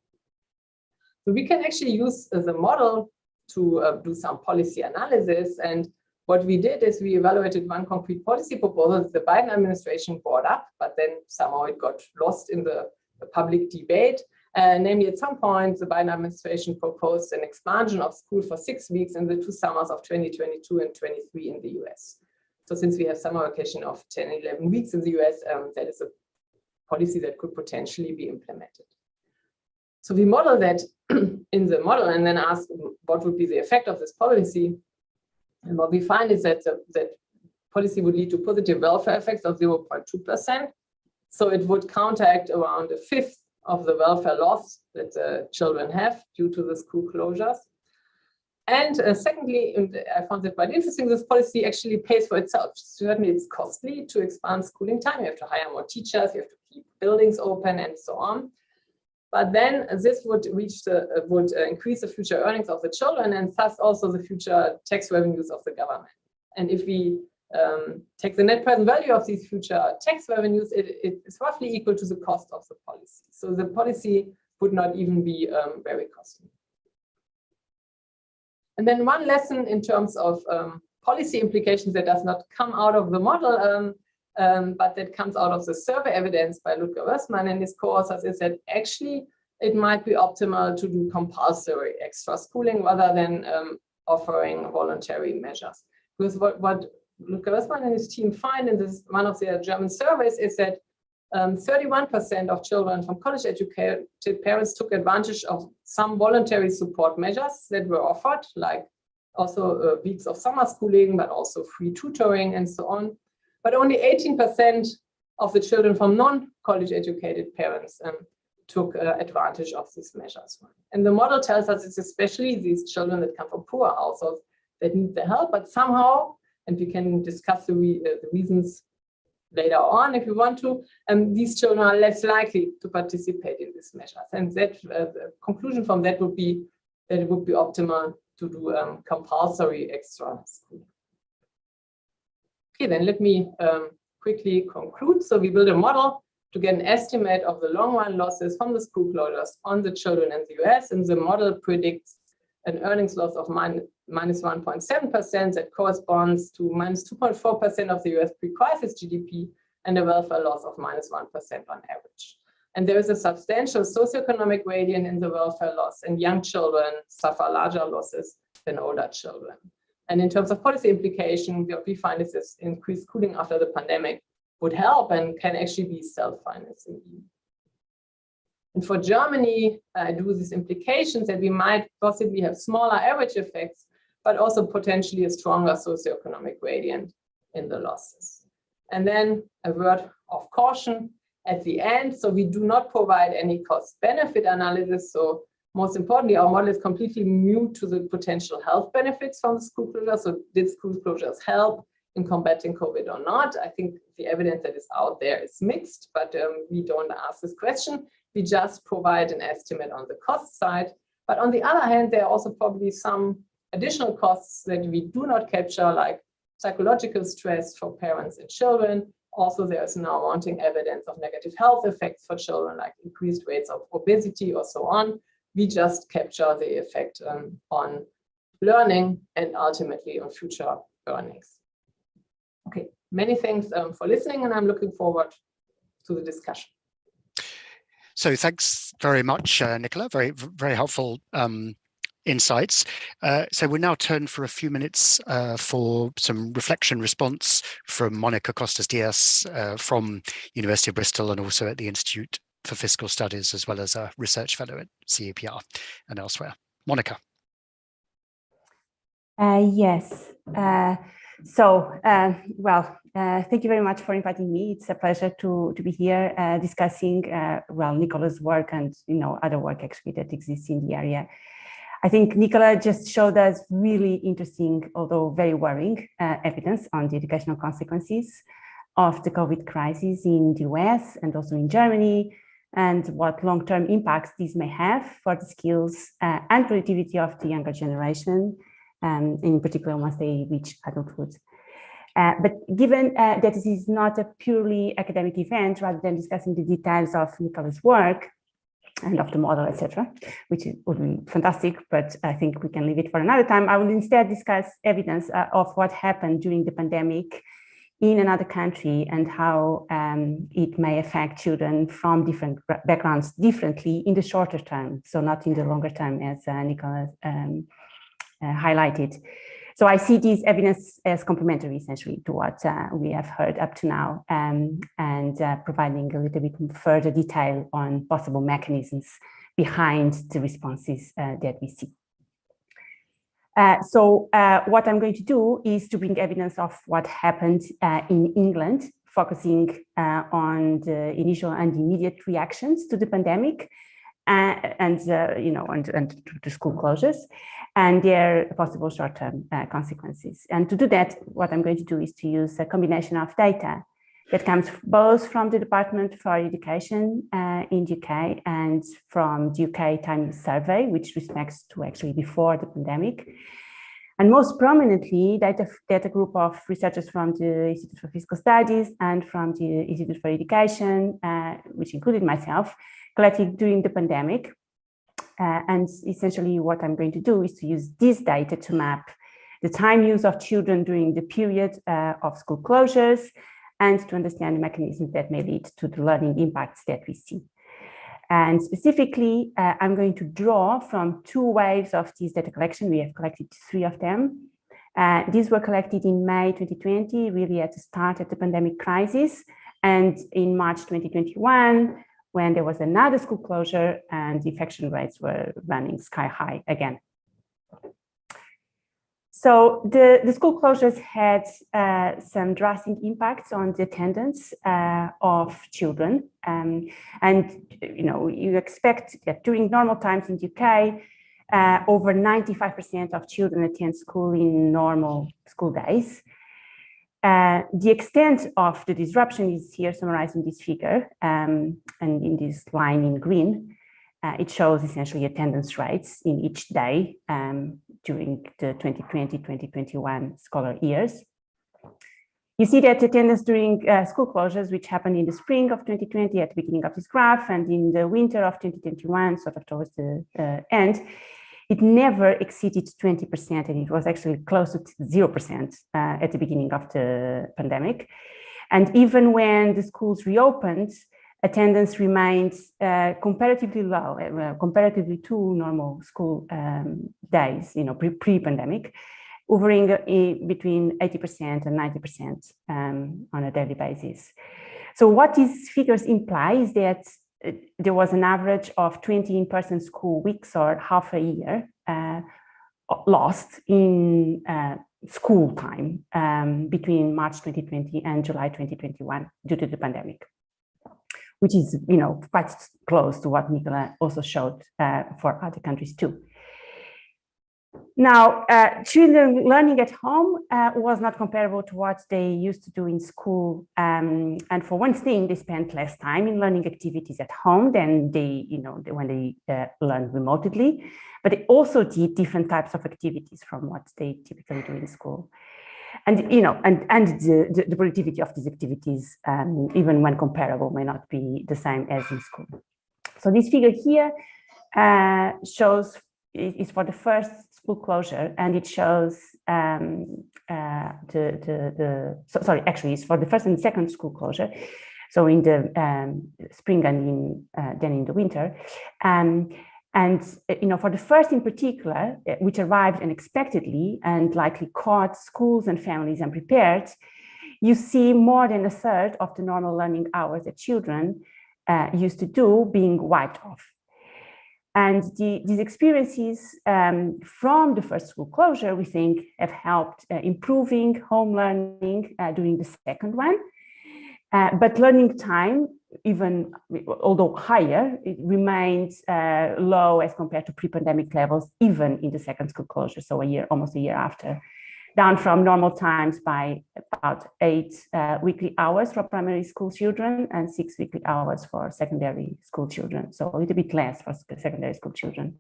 So we can actually use the model to do some policy analysis. And what we did is we evaluated one concrete policy proposal that the Biden administration brought up, but then somehow it got lost in the public debate. Namely, at some point, the Biden administration proposed an expansion of school for 6 weeks in the 2 summers of 2022 and 23 in the US. So since we have summer vacation of 10, 11 weeks in the US, that is a policy that could potentially be implemented. So we model that in the model and then ask what would be the effect of this policy. And what we find is that that policy would lead to positive welfare effects of 0.2%. So it would counteract around 1/5 of the welfare loss that the children have due to the school closures. And secondly, and I found it quite interesting, this policy actually pays for itself. Certainly it's costly to expand schooling time. You have to hire more teachers, you have to keep buildings open and so on. But then this would increase the future earnings of the children and thus also the future tax revenues of the government. And if we take the net present value of these future tax revenues, it is roughly equal to the cost of the policy. So the policy would not even be very costly. And then one lesson in terms of policy implications that does not come out of the model, but that comes out of the survey evidence by Ludger Wössmann and his co-authors is that actually it might be optimal to do compulsory extra schooling rather than offering voluntary measures. Because what Ludger Wössmann and his team find in this one of their German surveys is that 31% of children from college-educated parents took advantage of some voluntary support measures that were offered, like also weeks of summer schooling, but also free tutoring and so on. But only 18% of the children from non-college educated parents took advantage of these measures. And the model tells us it's especially these children that come from poor households that need the help, but somehow, and we can discuss the reasons later on if you want to, these children are less likely to participate in these measures. And that the conclusion from that would be that it would be optimal to do compulsory extra schooling. Okay, then let me quickly conclude. So we build a model to get an estimate of the long-run losses from the school closures on the children in the US, and the model predicts an earnings loss of minus 1.7% that corresponds to minus 2.4% of the US pre-crisis GDP and a welfare loss of minus 1% on average. And there is a substantial socioeconomic gradient in the welfare loss, and young children suffer larger losses than older children. And in terms of policy implication, what we find is this increased schooling after the pandemic would help and can actually be self-financing. And for Germany, I do these implications that we might possibly have smaller average effects, but also potentially a stronger socioeconomic gradient in the losses. And then a word of caution at the end. So we do not provide any cost-benefit analysis. So most importantly, our model is completely mute to the potential health benefits from the school closure. So did school closures help in combating COVID or not? I think the evidence that is out there is mixed, but we don't ask this question. We just provide an estimate on the cost side. But on the other hand, there are also probably some additional costs that we do not capture, like psychological stress for parents and children. Also, there is now mounting evidence of negative health effects for children, like increased rates of obesity or so on. We just capture the effect on learning and ultimately on future earnings. Okay, many thanks for listening, and I'm looking forward to the discussion. So thanks very much, Nicola. Very, very helpful insights. So we'll now turn for a few minutes for some reflection response from Monica Costas-Diaz from University of Bristol and also at the Institute for Fiscal Studies, as well as a research fellow at CEPR and elsewhere. Monica. Yes. Thank you very much for inviting me. It's a pleasure to be here discussing Nicola's work and other work actually that exists in the area. I think Nicola just showed us really interesting, although very worrying, evidence on the educational consequences of the COVID crisis in the US and also in Germany, and what long-term impacts these may have for the skills and productivity of the younger generation, in particular once they reach adulthood. But given that this is not a purely academic event, rather than discussing the details of Nicola's work and of the model, etc., which would be fantastic, but I think we can leave it for another time, I will instead discuss evidence of what happened during the pandemic in another country and how it may affect children from different backgrounds differently in the shorter term, so not in the longer term as Nicola highlighted. So I see this evidence as complementary essentially to what we have heard up to now, and providing a little bit further detail on possible mechanisms behind the responses that we see. What I'm going to do is to bring evidence of what happened in England, focusing on the initial and immediate reactions to the pandemic, and to school closures and their possible short-term consequences. And to do that, what I'm going to do is to use a combination of data that comes both from the Department for Education in the UK and from the UK Time Survey, which respects to actually before the pandemic. And most prominently, data group of researchers from the Institute for Fiscal Studies and from the Institute for Education, which included myself, collected during the pandemic. And essentially what I'm going to do is to use this data to map the time use of children during the period of school closures and to understand the mechanisms that may lead to the learning impacts that we see. And specifically, I'm going to draw from two waves of this data collection. We have collected 3 of them. These were collected in May 2020, really at the start of the pandemic crisis, and in March 2021, when there was another school closure and the infection rates were running sky high again. So the school closures had some drastic impacts on the attendance of children. And you expect that during normal times in the UK, over 95% of children attend school in normal school days. The extent of the disruption is here summarized in this figure, and in this line in green. It shows essentially attendance rates in each day during the 2020-2021 scholar years. You see that attendance during school closures, which happened in the spring of 2020 at the beginning of this graph, and in the winter of 2021, sort of towards the end, it never exceeded 20%, and it was actually close to 0% at the beginning of the pandemic. And even when the schools reopened, attendance remained comparatively low, comparatively to normal school days, pre-pandemic, hovering between 80% and 90% on a daily basis. So what these figures imply is that there was an average of 20 in-person school weeks or half a year lost in school time between March 2020 and July 2021 due to the pandemic, which is, quite close to what Nicola also showed for other countries too. Now, children learning at home was not comparable to what they used to do in school. And for one thing, they spent less time in learning activities at home than when they learned remotely. But they also did different types of activities from what they typically do in school. And, the productivity of these activities, even when comparable, may not be the same as in school. So this figure here shows is for the first school closure, and it shows it's for the first and second school closure. So in the spring and then in the winter. For the first in particular, which arrived unexpectedly and likely caught schools and families unprepared, you see more than a third of the normal learning hours that children used to do being wiped off. And these experiences from the first school closure, we think, have helped improving home learning during the second one. But learning time, even although higher, it remains low as compared to pre-pandemic levels, even in the second school closure, so almost a year after, down from normal times by about 8 weekly hours for primary school children and 6 weekly hours for secondary school children, so a little bit less for secondary school children.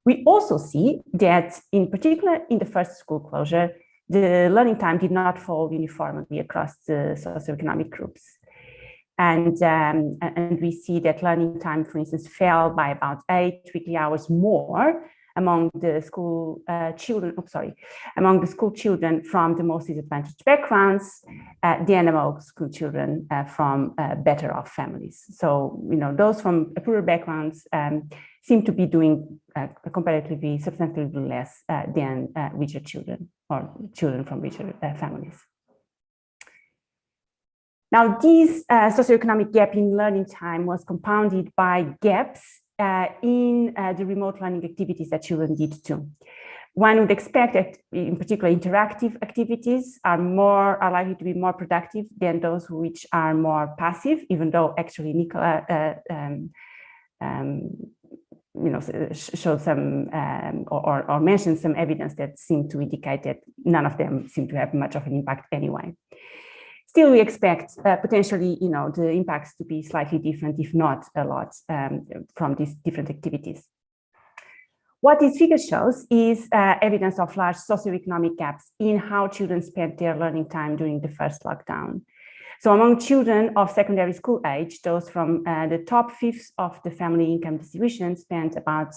We also see that, in particular, in the first school closure, the learning time did not fall uniformly across the socioeconomic groups. And we see that learning time, for instance, fell by about 8 weekly hours more among the school children from the most disadvantaged backgrounds than among school children from better off families. So, those from poorer backgrounds seem to be doing comparatively substantially less than richer children or children from richer families. Now, this socioeconomic gap in learning time was compounded by gaps in the remote learning activities that children did too. One would expect that, in particular, interactive activities are likely to be more productive than those which are more passive, even though actually Nicola showed some or mentioned some evidence that seemed to indicate that none of them seem to have much of an impact anyway. Still, we expect potentially, the impacts to be slightly different, if not a lot, from these different activities. What this figure shows is evidence of large socioeconomic gaps in how children spent their learning time during the first lockdown. So among children of secondary school age, those from the top fifth of the family income distribution spent about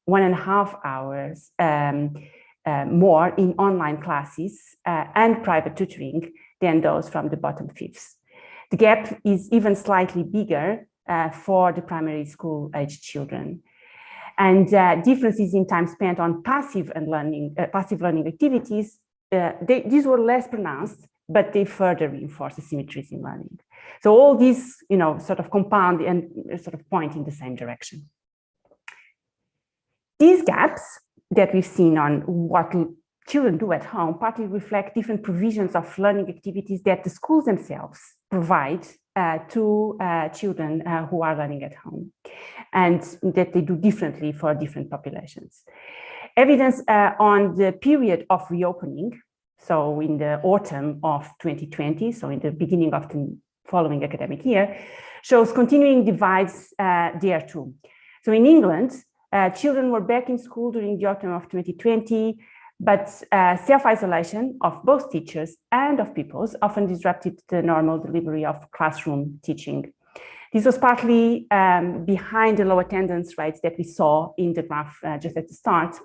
1.5 hours more in online classes and private tutoring than those from the bottom fifths. The gap is even slightly bigger for the primary school age children. And differences in time spent on passive learning activities, these were less pronounced, but they further reinforce asymmetries in learning. So all these, sort of compound and sort of point in the same direction. These gaps that we've seen on what children do at home partly reflect different provisions of learning activities that the schools themselves provide to children who are learning at home, and that they do differently for different populations. Evidence on the period of reopening, so in the autumn of 2020, so in the beginning of the following academic year, shows continuing divides there too. So in England, children were back in school during the autumn of 2020, but self-isolation of both teachers and of pupils often disrupted the normal delivery of classroom teaching. This was partly behind the low attendance rates that we saw in the graph just at the start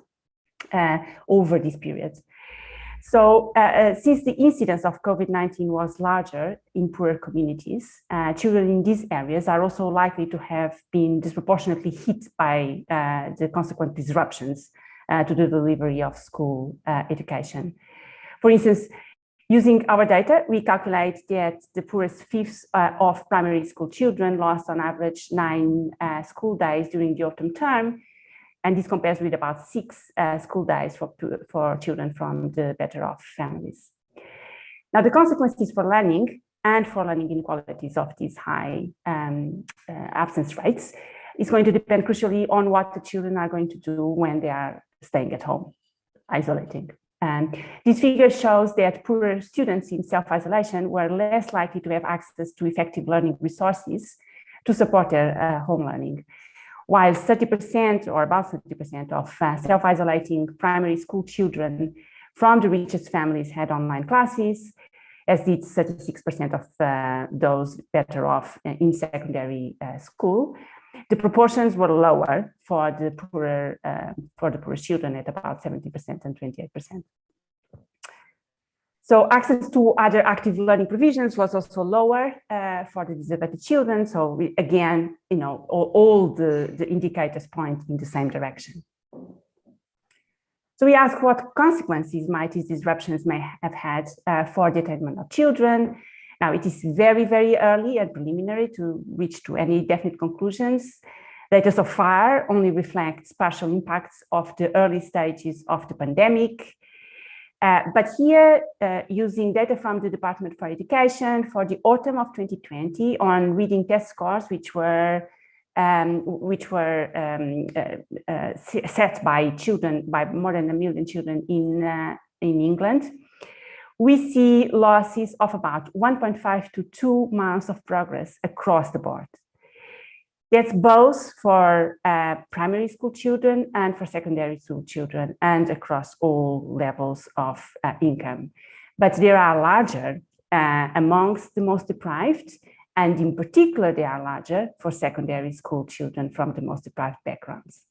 over this period. So since the incidence of COVID-19 was larger in poorer communities, children in these areas are also likely to have been disproportionately hit by the consequent disruptions to the delivery of school education. For instance, Using our data, we calculate that the poorest fifth of primary school children lost on average 9 school days during the autumn term. And this compares with about 6 school days for children from the better off families. Now, the consequences for learning and for learning inequalities of these high absence rates is going to depend crucially on what the children are going to do when they are staying at home, isolating. This figure shows that poorer students in self-isolation were less likely to have access to effective learning resources to support their home learning, while 30% or about 30% of self-isolating primary school children from the richest families had online classes, as did 36% of those better off in secondary school. The proportions were lower for the poorer children at about 70% and 28%. So access to other active learning provisions was also lower for the disadvantaged children. So again, all the indicators point in the same direction. So we ask what consequences might these disruptions may have had for the attainment of children. Now, it is very, very early and preliminary to reach to any definite conclusions. Data so far only reflects partial impacts of the early stages of the pandemic. But here, using data from the Department for Education for the autumn of 2020 on reading test scores, which were set by children, by more than 1 million children in England, we see losses of about 1.5 to 2 months of progress across the board. That's both for primary school children and for secondary school children and across all levels of income. But they are larger amongst the most deprived, and in particular, they are larger for secondary school children from the most deprived backgrounds.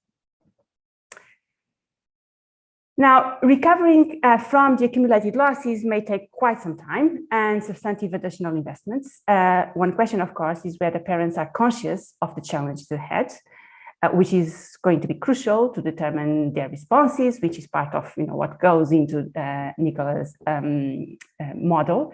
Now, recovering from the accumulated losses may take quite some time and substantive additional investments. One question, of course, is whether parents are conscious of the challenges ahead, which is going to be crucial to determine their responses, which is part of what goes into Nicola's model.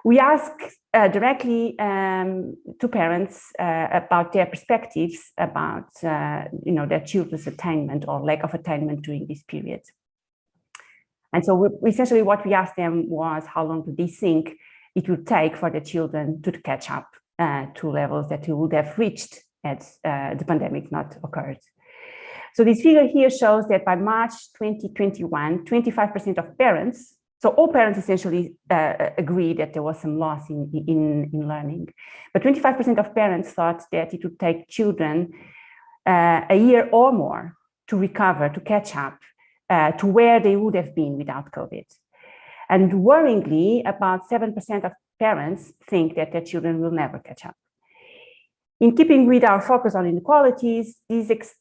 We ask directly to parents about their perspectives about their children's attainment or lack of attainment during this period. And so essentially what we asked them was how long do they think it would take for the children to catch up to levels that they would have reached had the pandemic not occurred. So this figure here shows that by March 2021, 25% of parents, so all parents essentially agree that there was some loss in learning, but 25% of parents thought that it would take children a year or more to recover, to catch up to where they would have been without COVID. And worryingly, about 7% of parents think that their children will never catch up. In keeping with our focus on inequalities, this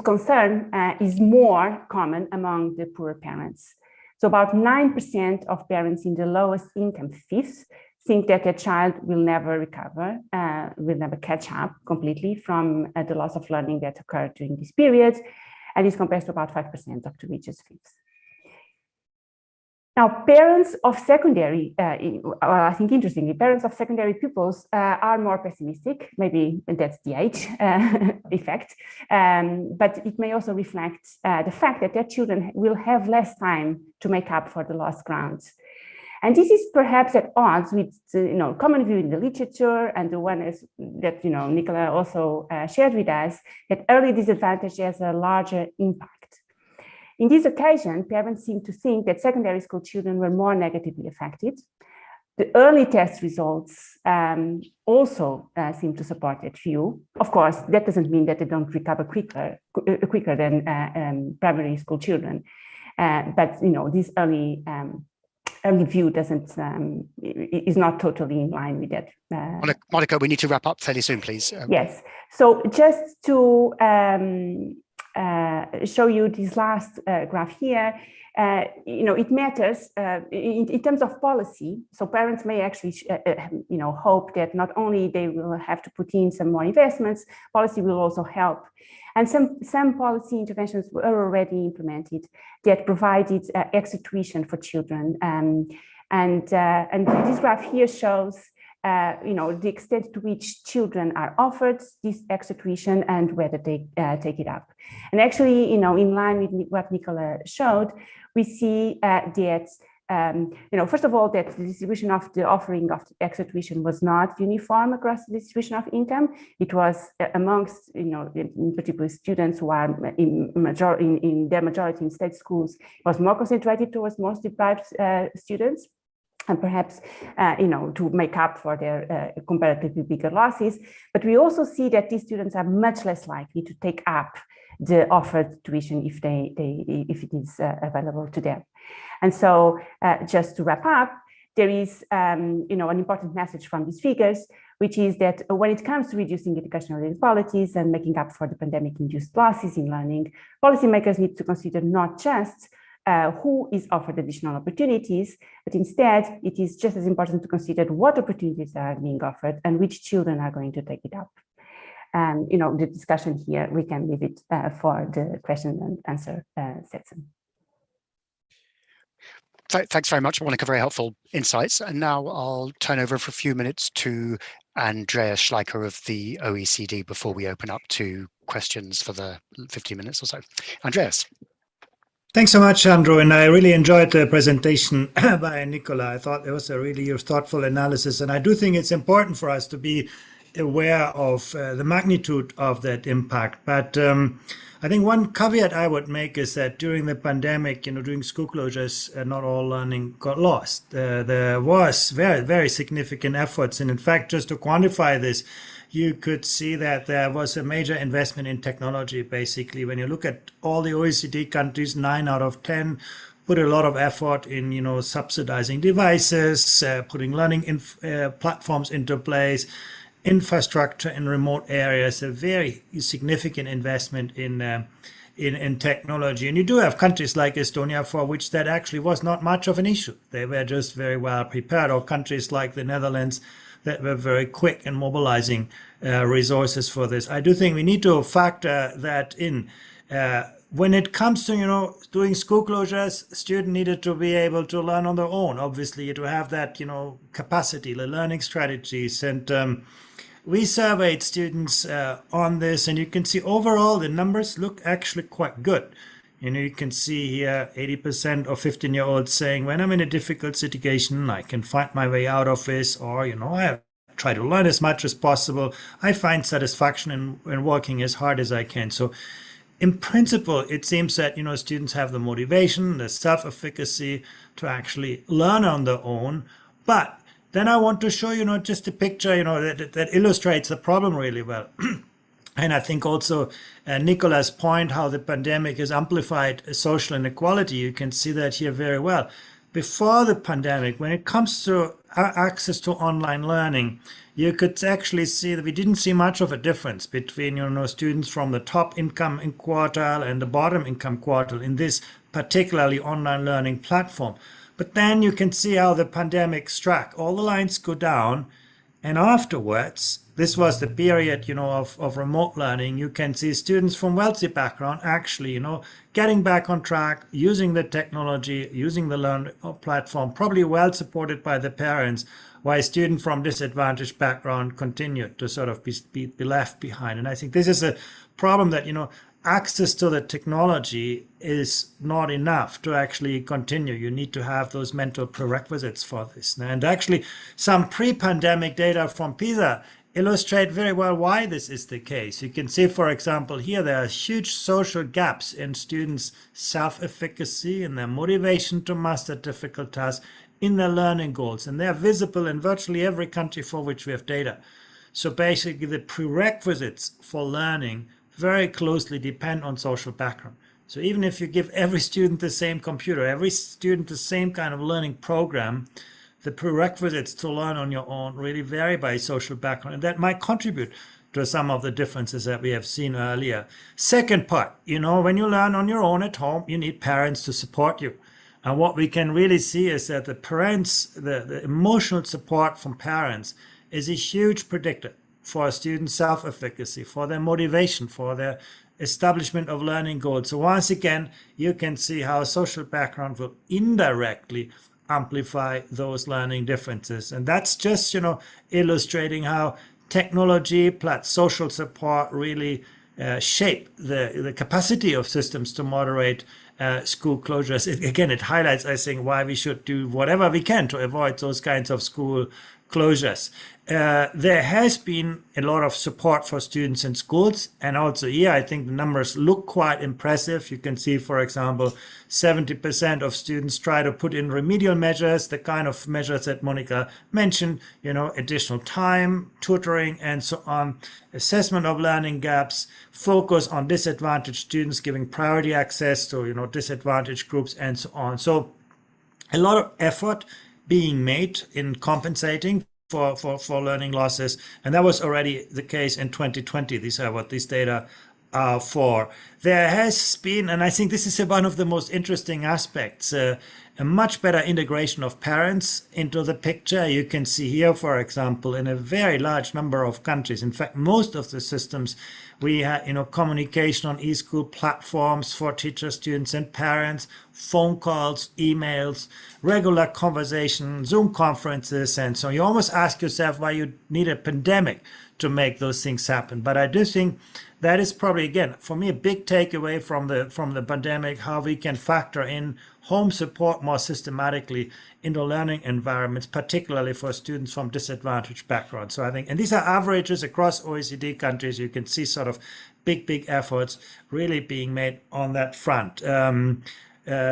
concern is more common among the poorer parents. So about 9% of parents in the lowest income fifth think that their child will never recover, will never catch up completely from the loss of learning that occurred during this period. And this compares to about 5% of the richest fifths. Now, parents of secondary, I think interestingly, parents of secondary pupils are more pessimistic. Maybe that's the age effect, but it may also reflect the fact that their children will have less time to make up for the lost grounds. And this is perhaps at odds with the common view in the literature, and the one is that Nicola also shared with us, that early disadvantage has a larger impact. In this occasion, parents seem to think that secondary school children were more negatively affected. The early test results also seem to support that view. Of course, that doesn't mean that they don't recover quicker than primary school children. But this early view is not totally in line with that. Monica, we need to wrap up fairly soon, please. Yes. So just to show you this last graph here, it matters in terms of policy. So parents may actually, hope that not only they will have to put in some more investments, policy will also help. And some policy interventions were already implemented that provided extra tuition for children. And this graph here shows the extent to which children are offered this extra tuition and whether they take it up. And actually, in line with what Nicola showed, we see that, first of all, that the distribution of the offering of extra tuition was not uniform across the distribution of income. It was amongst, in particular students who are in their majority in state schools, it was more concentrated towards most deprived students. And perhaps, to make up for their comparatively bigger losses. But we also see that these students are much less likely to take up the offered tuition if it is available to them. And so, just to wrap up, there is, an important message from these figures, which is that when it comes to reducing educational inequalities and making up for the pandemic-induced losses in learning, policymakers need to consider not just who is offered additional opportunities, but instead it is just as important to consider what opportunities are being offered and which children are going to take it up. And the discussion here, we can leave it for the question and answer session. Thanks very much, Monica, very helpful insights. And now I'll turn over for a few minutes to Andreas Schleicher of the OECD before we open up to questions for the 15 minutes or so. Andreas. Thanks so much, Andrew, and I really enjoyed the presentation by Nicola. I thought it was a really thoughtful analysis, and I do think it's important for us to be aware of the magnitude of that impact. But I think one caveat I would make is that during the pandemic, during school closures, not all learning got lost. There was very, very significant efforts, and in fact, just to quantify this, you could see that there was a major investment in technology. Basically, when you look at all the OECD countries, 9 out of 10 put a lot of effort in, subsidizing devices, putting learning platforms into place, infrastructure in remote areas, a very significant investment in technology. And you do have countries like Estonia for which that actually was not much of an issue. They were just very well prepared, or countries like the Netherlands that were very quick in mobilizing resources for this. I do think we need to factor that in. When it comes to, doing school closures, students needed to be able to learn on their own, obviously, to have that, capacity, the learning strategies. And we surveyed students on this, and you can see overall the numbers look actually quite good. You can see here 80% of 15-year-olds saying, when I'm in a difficult situation, I can find my way out of this, or, I try to learn as much as possible. I find satisfaction in working as hard as I can. So in principle, it seems that, students have the motivation, the self-efficacy to actually learn on their own. But then I want to show you, just a picture, that illustrates the problem really well. And I think also Nicola's point, how the pandemic has amplified social inequality, you can see that here very well. Before the pandemic, when it comes to access to online learning, you could actually see that we didn't see much of a difference between, students from the top income quartile and the bottom income quartile in this particularly online learning platform. But then you can see how the pandemic struck. All the lines go down, and afterwards, this was the period, of remote learning. You can see students from wealthy background actually, getting back on track, using the technology, using the learn platform, probably well supported by the parents, while students from disadvantaged background continued to sort of be left behind. And I think this is a problem that, access to the technology is not enough to actually continue. You need to have those mental prerequisites for this. And actually, some pre-pandemic data from PISA illustrate very well why this is the case. You can see, for example, here there are huge social gaps in students' self-efficacy and their motivation to master difficult tasks in their learning goals. And they are visible in virtually every country for which we have data. So basically, the prerequisites for learning very closely depend on social background. So even if you give every student the same computer, every student the same kind of learning program, the prerequisites to learn on your own really vary by social background. And that might contribute to some of the differences that we have seen earlier. Second part, when you learn on your own at home, you need parents to support you. And what we can really see is that the emotional support from parents is a huge predictor for student self-efficacy, for their motivation, for their establishment of learning goals. So once again, you can see how social background will indirectly amplify those learning differences. And that's just, illustrating how technology plus social support really shape the capacity of systems to moderate school closures. It highlights, I think, why we should do whatever we can to avoid those kinds of school closures. There has been a lot of support for students in schools, and also here I think the numbers look quite impressive. You can see, for example, 70% of students try to put in remedial measures, the kind of measures that Monica mentioned, additional time, tutoring, and so on, assessment of learning gaps, focus on disadvantaged students, giving priority access to disadvantaged groups, and so on. So a lot of effort being made in compensating for learning losses. And that was already the case in 2020. These are what these data are for. There has been, and I think this is one of the most interesting aspects, a much better integration of parents into the picture. You can see here, for example, in a very large number of countries, in fact, most of the systems, we had communication on e-school platforms for teachers, students, and parents, phone calls, emails, regular conversation, Zoom conferences, and so you almost ask yourself why you need a pandemic to make those things happen. But I do think that is probably, again, for me, a big takeaway from the pandemic, how we can factor in home support more systematically into learning environments, particularly for students from disadvantaged backgrounds. So I think, and these are averages across OECD countries, you can see sort of big efforts really being made on that front.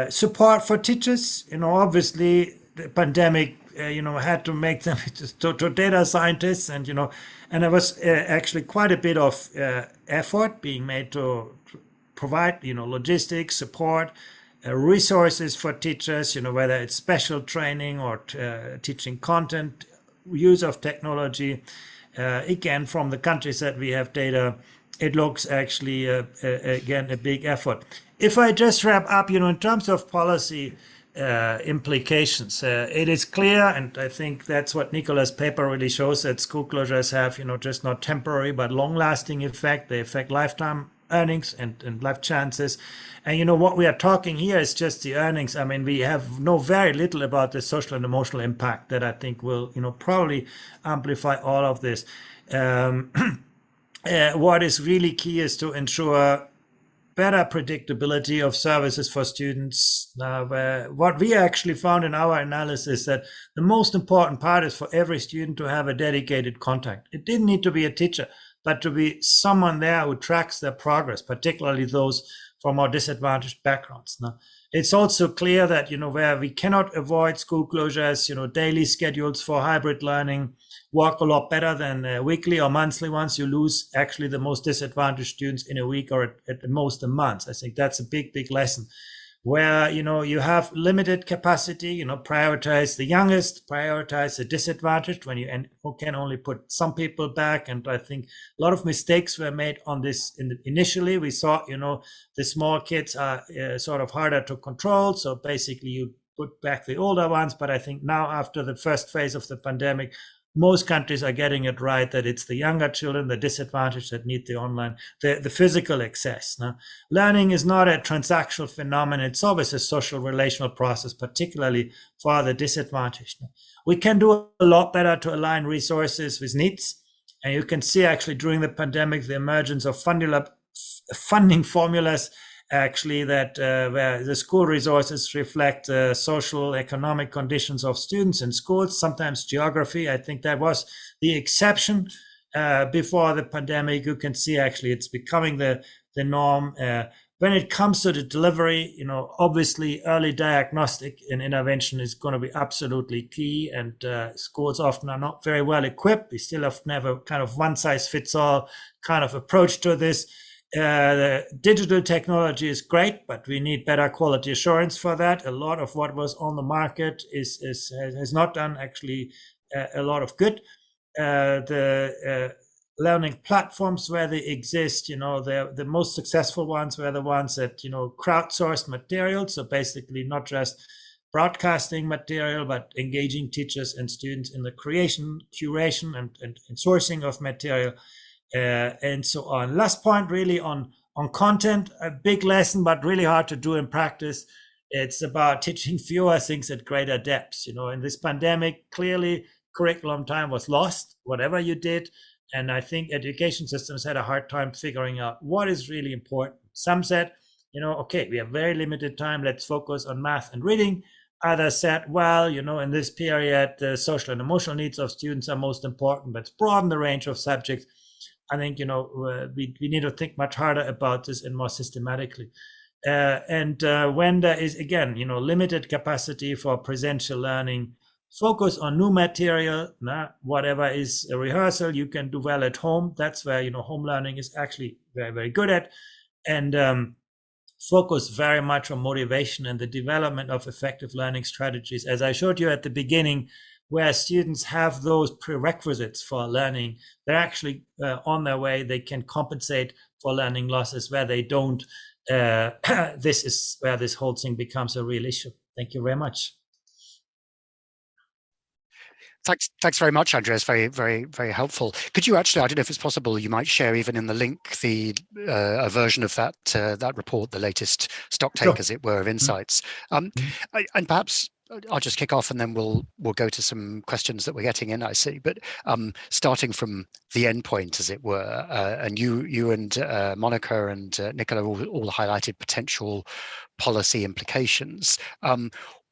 Support for teachers, obviously the pandemic, had to make them to data scientists, and there was actually quite a bit of effort being made to provide, logistics, support, resources for teachers, whether it's special training or teaching content, use of technology. Again, from the countries that we have data, it looks actually, again, a big effort. If I just wrap up, in terms of policy implications, it is clear, and I think that's what Nicola's paper really shows, that school closures have, just not temporary, but long-lasting effect. They affect lifetime earnings and life chances. And what we are talking here is just the earnings. I mean, we know very little about the social and emotional impact that I think will, probably amplify all of this. What is really key is to ensure better predictability of services for students. What we actually found in our analysis that the most important part is for every student to have a dedicated contact. It didn't need to be a teacher, but to be someone there who tracks their progress, particularly those from more disadvantaged backgrounds. Now, it's also clear that, where we cannot avoid school closures, daily schedules for hybrid learning work a lot better than weekly or monthly ones. You lose actually the most disadvantaged students in a week or at the most a month. I think that's a big lesson. Where, you have limited capacity, prioritize the youngest, prioritize the disadvantaged when you can only put some people back. And I think a lot of mistakes were made on this. Initially, we saw, the small kids are sort of harder to control. So basically you put back the older ones. But I think now after the first phase of the pandemic, most countries are getting it right, that it's the younger children, the disadvantaged, that need the online, the physical access. Now, learning is not a transactional phenomenon. It's always a social relational process, particularly for the disadvantaged. We can do a lot better to align resources with needs. And you can see actually during the pandemic, the emergence of funding formulas actually that where the school resources reflect social economic conditions of students in schools, sometimes geography. I think that was the exception before the pandemic. You can see actually it's becoming the norm. When it comes to the delivery, obviously early diagnostic and intervention is going to be absolutely key, and schools often are not very well equipped. We still often have a kind of one-size-fits-all kind of approach to this. The digital technology is great, but we need better quality assurance for that. A lot of what was on the market has not done actually a lot of good. The learning platforms where they exist. The most successful ones were the ones that, crowdsourced material. So basically not just broadcasting material, but engaging teachers and students in the creation, curation, and sourcing of material, and so on. Last point really on content, a big lesson, but really hard to do in practice. It's about teaching fewer things at greater depths. In this pandemic, clearly curriculum time was lost, whatever you did. And I think education systems had a hard time figuring out what is really important. Some said, okay, we have very limited time, let's focus on math and reading. Others said, well, in this period, the social and emotional needs of students are most important. Let's broaden the range of subjects. I think, we need to think much harder about this and more systematically. And when there is, again, limited capacity for presential learning, focus on new material. Whatever is a rehearsal, you can do well at home. That's where, home learning is actually very, very good at. And focus very much on motivation and the development of effective learning strategies. As I showed you at the beginning, where students have those prerequisites for learning, they're actually on their way. They can compensate for learning losses. Where they don't, this is where this whole thing becomes a real issue. Thank you very much. Thanks very much, Andreas. Very, very, very helpful. Could you actually, I don't know if it's possible, you might share even in the link a version of that report, the latest stock take, as it were, of insights. And perhaps I'll just kick off, and then we'll go to some questions that we're getting in, I see. But starting from the end point, as it were, and you and Monica and Nicola all highlighted potential policy implications.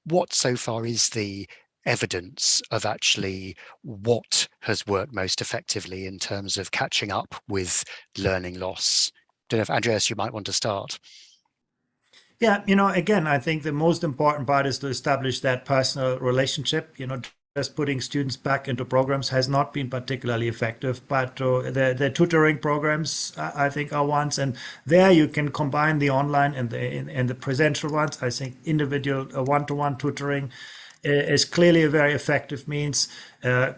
What so far is the evidence of actually what has worked most effectively in terms of catching up with learning loss? Don't know if Andreas, you might want to start. Yeah, again, I think the most important part is to establish that personal relationship. Just putting students back into programs has not been particularly effective, but the tutoring programs, I think, are ones, and there you can combine the online and the presential ones. I think individual one-to-one tutoring is clearly a very effective means.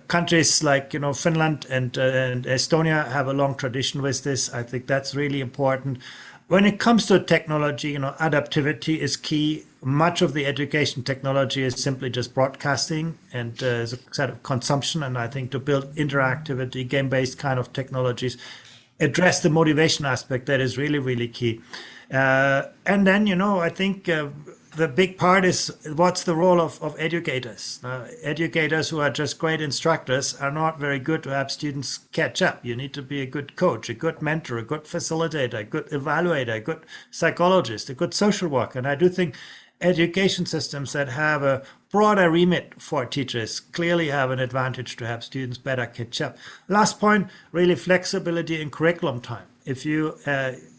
Countries like Finland and Estonia have a long tradition with this. I think that's really important. When it comes to technology, adaptivity is key. Much of the education technology is simply just broadcasting and is a set of consumption. And I think to build interactivity, game-based kind of technologies, address the motivation aspect, that is really, really key. And then, I think the big part is what's the role of educators. Educators who are just great instructors are not very good to have students catch up. You need to be a good coach, a good mentor, a good facilitator, a good evaluator, a good psychologist, a good social worker. And I do think education systems that have a broader remit for teachers clearly have an advantage to have students better catch up. Last point, really flexibility in curriculum time. If you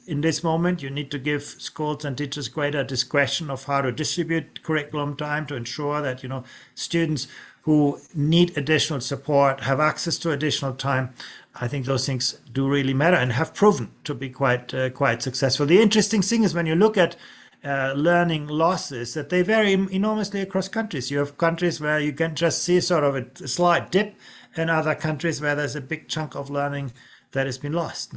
in this moment, you need to give schools and teachers greater discretion of how to distribute curriculum time to ensure that students who need additional support have access to additional time. I think those things do really matter and have proven to be quite successful. The interesting thing is when you look at learning losses, that they vary enormously across countries. You have countries where you can just see sort of a slight dip, and other countries where there's a big chunk of learning that has been lost.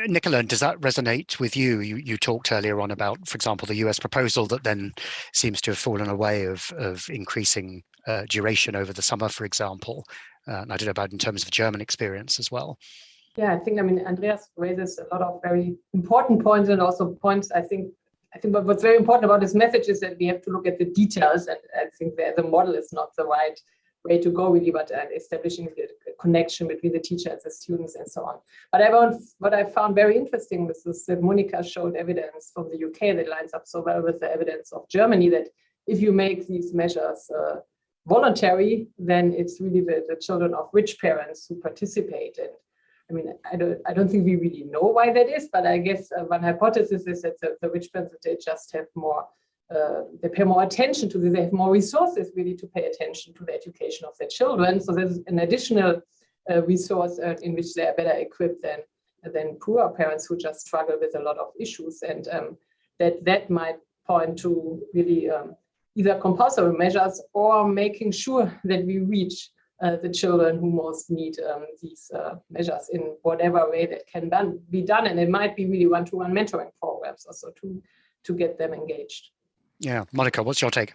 Nicola, does that resonate with you? You talked earlier on about, for example, the US proposal that then seems to have fallen away of increasing duration over the summer, for example. And I don't know about in terms of German experience as well. Yeah, I think, Andreas raises a lot of very important points, and also points, I think what's very important about this message is that we have to look at the details, and I think the model is not the right way to go, really, but establishing the connection between the teacher and the students and so on. But what I found very interesting was this, that Monica showed evidence from the UK that lines up so well with the evidence of Germany, that if you make these measures voluntary, then it's really the children of rich parents who participate. And I don't think we really know why that is, but I guess one hypothesis is that the rich parents, they just have more, they pay more attention to this, they have more resources really to pay attention to the education of their children. So there's an additional resource in which they are better equipped than poorer parents who just struggle with a lot of issues. And that might point to really either compulsory measures or making sure that we reach the children who most need these measures in whatever way that can be done. And it might be really one-to-one mentoring programs also to get them engaged. Yeah, Monica, what's your take?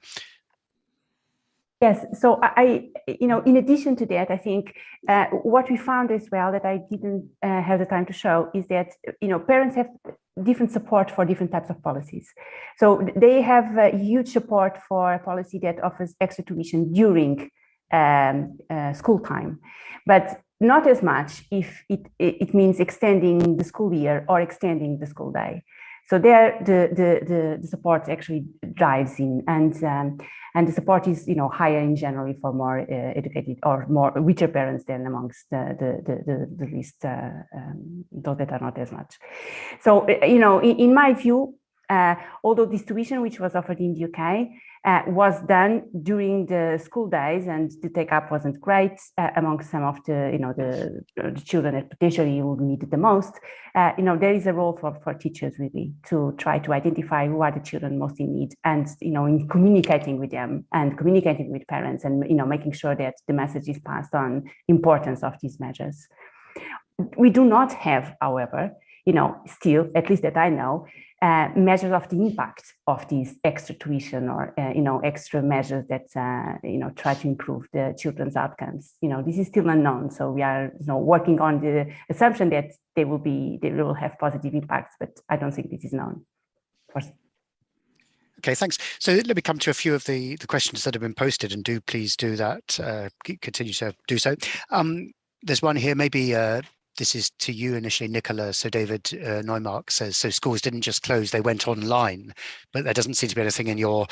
Yes, so in addition to that, I think what we found as well that I didn't have the time to show is that, parents have different support for different types of policies. So they have a huge support for a policy that offers extra tuition during school time, but not as much if it means extending the school year or extending the school day. So there, the support actually drives in, and the support is higher in generally for more educated or more richer parents than amongst the least those that are not as much. So in my view, although this tuition which was offered in the UK was done during the school days, and the take-up wasn't great amongst some of the children that potentially would need it the most. There is a role for teachers really to try to identify who are the children most in need, and in communicating with them and communicating with parents, and making sure that the message is passed on importance of these measures. We do not have, however, still, at least that I know, measures of the impact of these extra tuition or extra measures that try to improve the children's outcomes. This is still unknown, so we are working on the assumption that they will have positive impacts, but I don't think this is known. Okay, thanks. So let me come to a few of the questions that have been posted, and please do that. Continue to do so. There's one here, maybe. This is to you initially, Nicola. So David Neumark says, so schools didn't just close, they went online, but there doesn't seem to be anything in your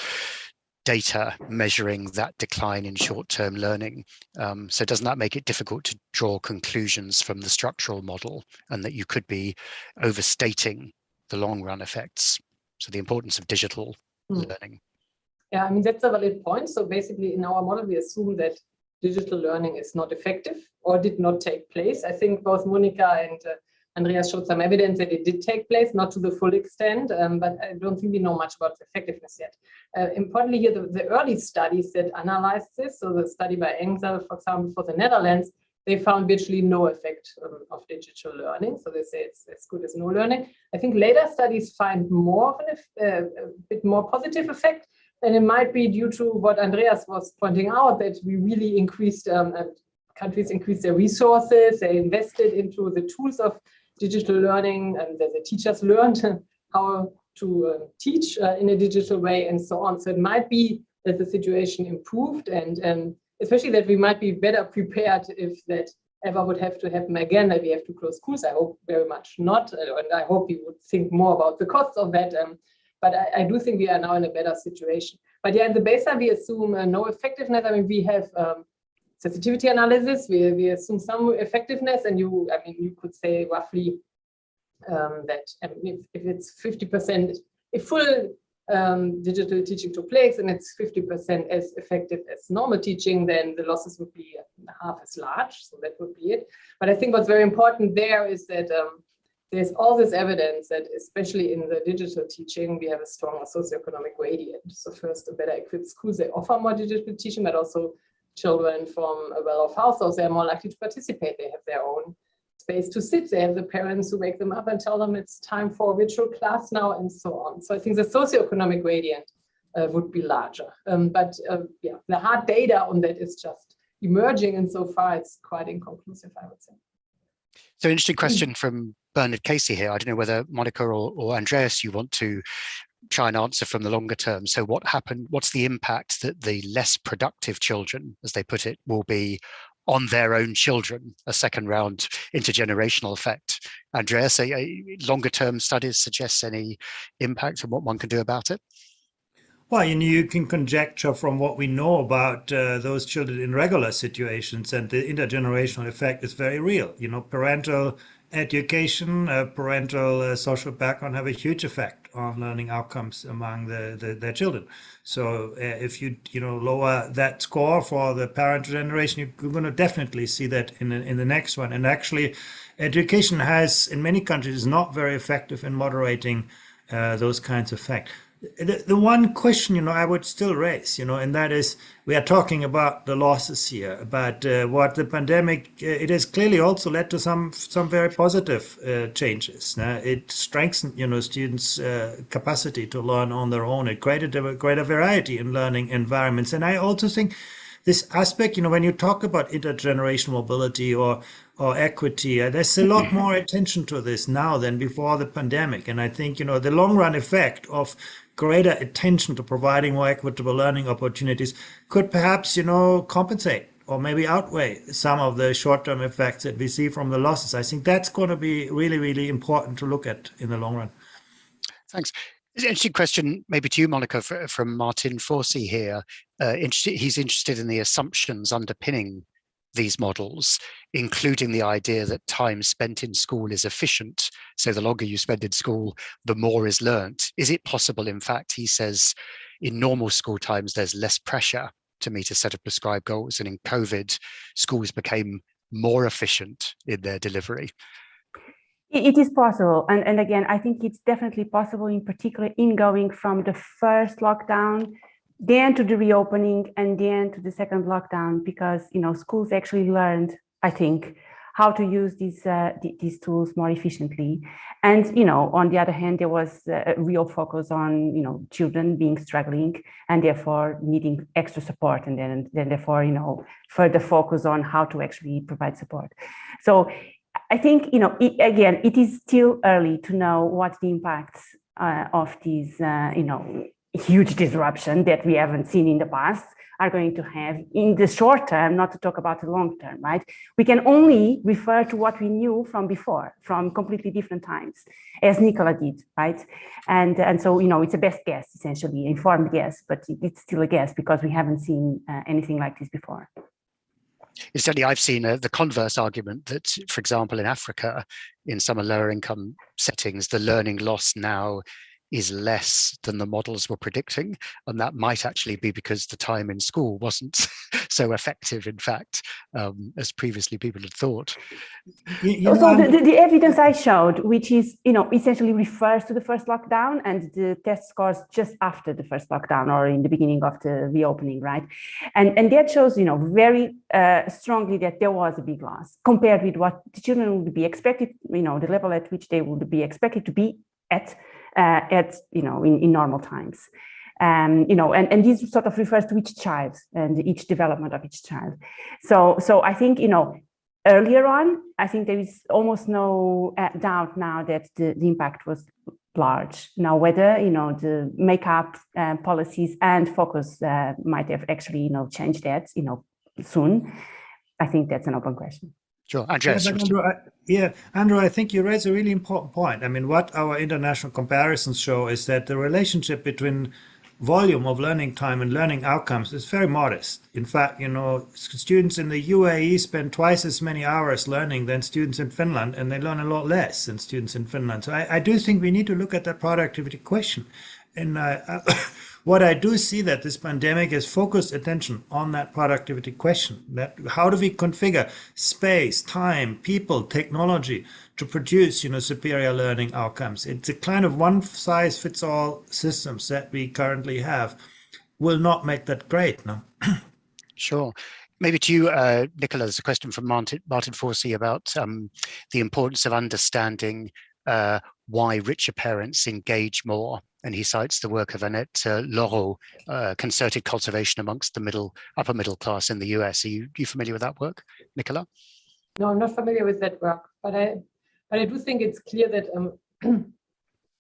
data measuring that decline in short-term learning. So doesn't that make it difficult to draw conclusions from the structural model, and that you could be overstating the long-run effects? So the importance of digital learning. Yeah, I mean, that's a valid point. So basically in our model, we assume that digital learning is not effective or did not take place. I think both Monica and Andreas showed some evidence that it did take place, not to the full extent, but I don't think we know much about the effectiveness yet. Importantly here, the early studies that analyzed this, so the study by Engel, for example, for the Netherlands, they found virtually no effect of digital learning. So they say it's as good as no learning. I think later studies find more of a bit more positive effect. And it might be due to what Andreas was pointing out, that we really increased, countries increased their resources, they invested into the tools of digital learning, and that the teachers learned how to teach in a digital way and so on. So it might be that the situation improved, and especially that we might be better prepared if that ever would have to happen again, that we have to close schools. I hope very much not, and I hope we would think more about the costs of that. But I do think we are now in a better situation. But yeah, in the baseline, we assume no effectiveness. I mean, we have sensitivity analysis. We assume some effectiveness, and you could say roughly that if it's 50%, if full digital teaching took place and it's 50% as effective as normal teaching, then the losses would be half as large. So that would be it. But I think what's very important there is that there's all this evidence that, especially in the digital teaching, we have a stronger socioeconomic gradient. So first, the better equipped schools, they offer more digital teaching, but also children from a well-off household, they're more likely to participate. They have their own space to sit. They have the parents who wake them up and tell them it's time for a virtual class now, and so on. So I think the socioeconomic gradient would be larger. But yeah, the hard data on that is just emerging, and so far it's quite inconclusive, I would say. So interesting question from Bernard Casey here. I don't know whether Monica or Andreas, you want to try and answer from the longer term. So what happened? What's the impact that the less productive children, as they put it, will be on their own children? A second round intergenerational effect. Andreas, longer term studies suggest any impact and what one can do about it? Well, you can conjecture from what we know about those children in regular situations, and the intergenerational effect is very real. Parental education, parental social background have a huge effect on learning outcomes among their children. So if you lower that score for the parent generation, you're going to definitely see that in the next one. And actually, education has, in many countries, is not very effective in moderating those kinds of effects. The one question, I would still raise, and that is, we are talking about the losses here, but what the pandemic, it has clearly also led to some very positive changes. It strengthened, students' capacity to learn on their own. It created a greater variety in learning environments. And I also think this aspect, when you talk about intergenerational mobility or equity, there's a lot more attention to this now than before the pandemic. And I think, the long run effect of greater attention to providing more equitable learning opportunities could perhaps, compensate or maybe outweigh some of the short-term effects that we see from the losses. I think that's going to be really, really important to look at in the long run. Thanks. It's an interesting question, maybe to you, Monica, from Martin Forsey here. He's interested in the assumptions underpinning these models, including the idea that time spent in school is efficient. So the longer you spend in school, the more is learnt. Is it possible, in fact, he says, in normal school times, there's less pressure to meet a set of prescribed goals, and in COVID, schools became more efficient in their delivery? It is possible. And again, I think it's definitely possible, in particular, in going from the first lockdown, then to the reopening, and then to the second lockdown, because, schools actually learned, I think, how to use these tools more efficiently. And, on the other hand, there was a real focus on, children being struggling and therefore needing extra support, and then therefore, further focus on how to actually provide support. So I think, again, it is still early to know what the impacts of these, huge disruption that we haven't seen in the past are going to have in the short term, not to talk about the long term, right? We can only refer to what we knew from before, from completely different times, as Nicola did, right? And so, it's a best guess, essentially, informed guess, but it's still a guess because we haven't seen anything like this before. Certainly, I've seen the converse argument that, for example, in Africa, in some lower income settings, the learning loss now is less than the models were predicting. And that might actually be because the time in school wasn't so effective, in fact, as previously people had thought. So the evidence I showed, which is, essentially refers to the first lockdown and the test scores just after the first lockdown or in the beginning of the reopening, right? And that shows, very strongly that there was a big loss compared with what the children would be expected, the level at which they would be expected to be at in normal times. And this sort of refers to each child and each development of each child. So I think, earlier on, I think there is almost no doubt now that the impact was large. Now, whether, the makeup policies and focus might have actually, changed that, soon, I think that's an open question. Sure. Andreas. Andrew, I think you raise a really important point. I mean, what our international comparisons show is that the relationship between volume of learning time and learning outcomes is very modest. In fact, students in the UAE spend twice as many hours learning than students in Finland, and they learn a lot less than students in Finland. So I do think we need to look at that productivity question. And what I do see that this pandemic has focused attention on that productivity question. That how do we configure space, time, people, technology to produce, superior learning outcomes? It's a kind of one-size-fits-all systems that we currently have will not make that great, no? Sure. Maybe to you, Nicola, there's a question from Martin Forsey about the importance of understanding why richer parents engage more. And he cites the work of Annette Laureau, concerted cultivation amongst the upper middle class in the US. Are you familiar with that work, Nicola? No, I'm not familiar with that work, but I do think it's clear that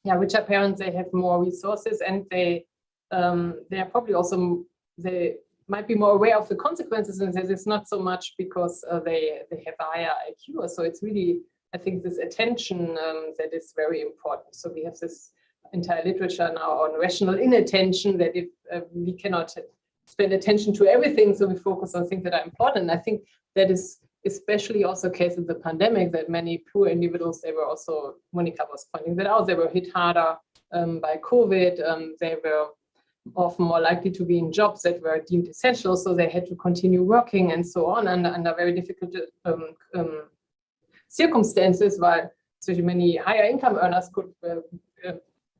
richer parents, they have more resources, and they are probably also, they might be more aware of the consequences, and it's not so much because they have a higher IQ. So it's really, I think, this attention that is very important. So we have this entire literature now on rational inattention, that if we cannot spend attention to everything, so we focus on things that are important. And I think that is especially also the case in the pandemic, that many poor individuals, they were also, Monica was pointing that out, they were hit harder by COVID. They were often more likely to be in jobs that were deemed essential, so they had to continue working and so on, and under very difficult circumstances, while especially many higher income earners could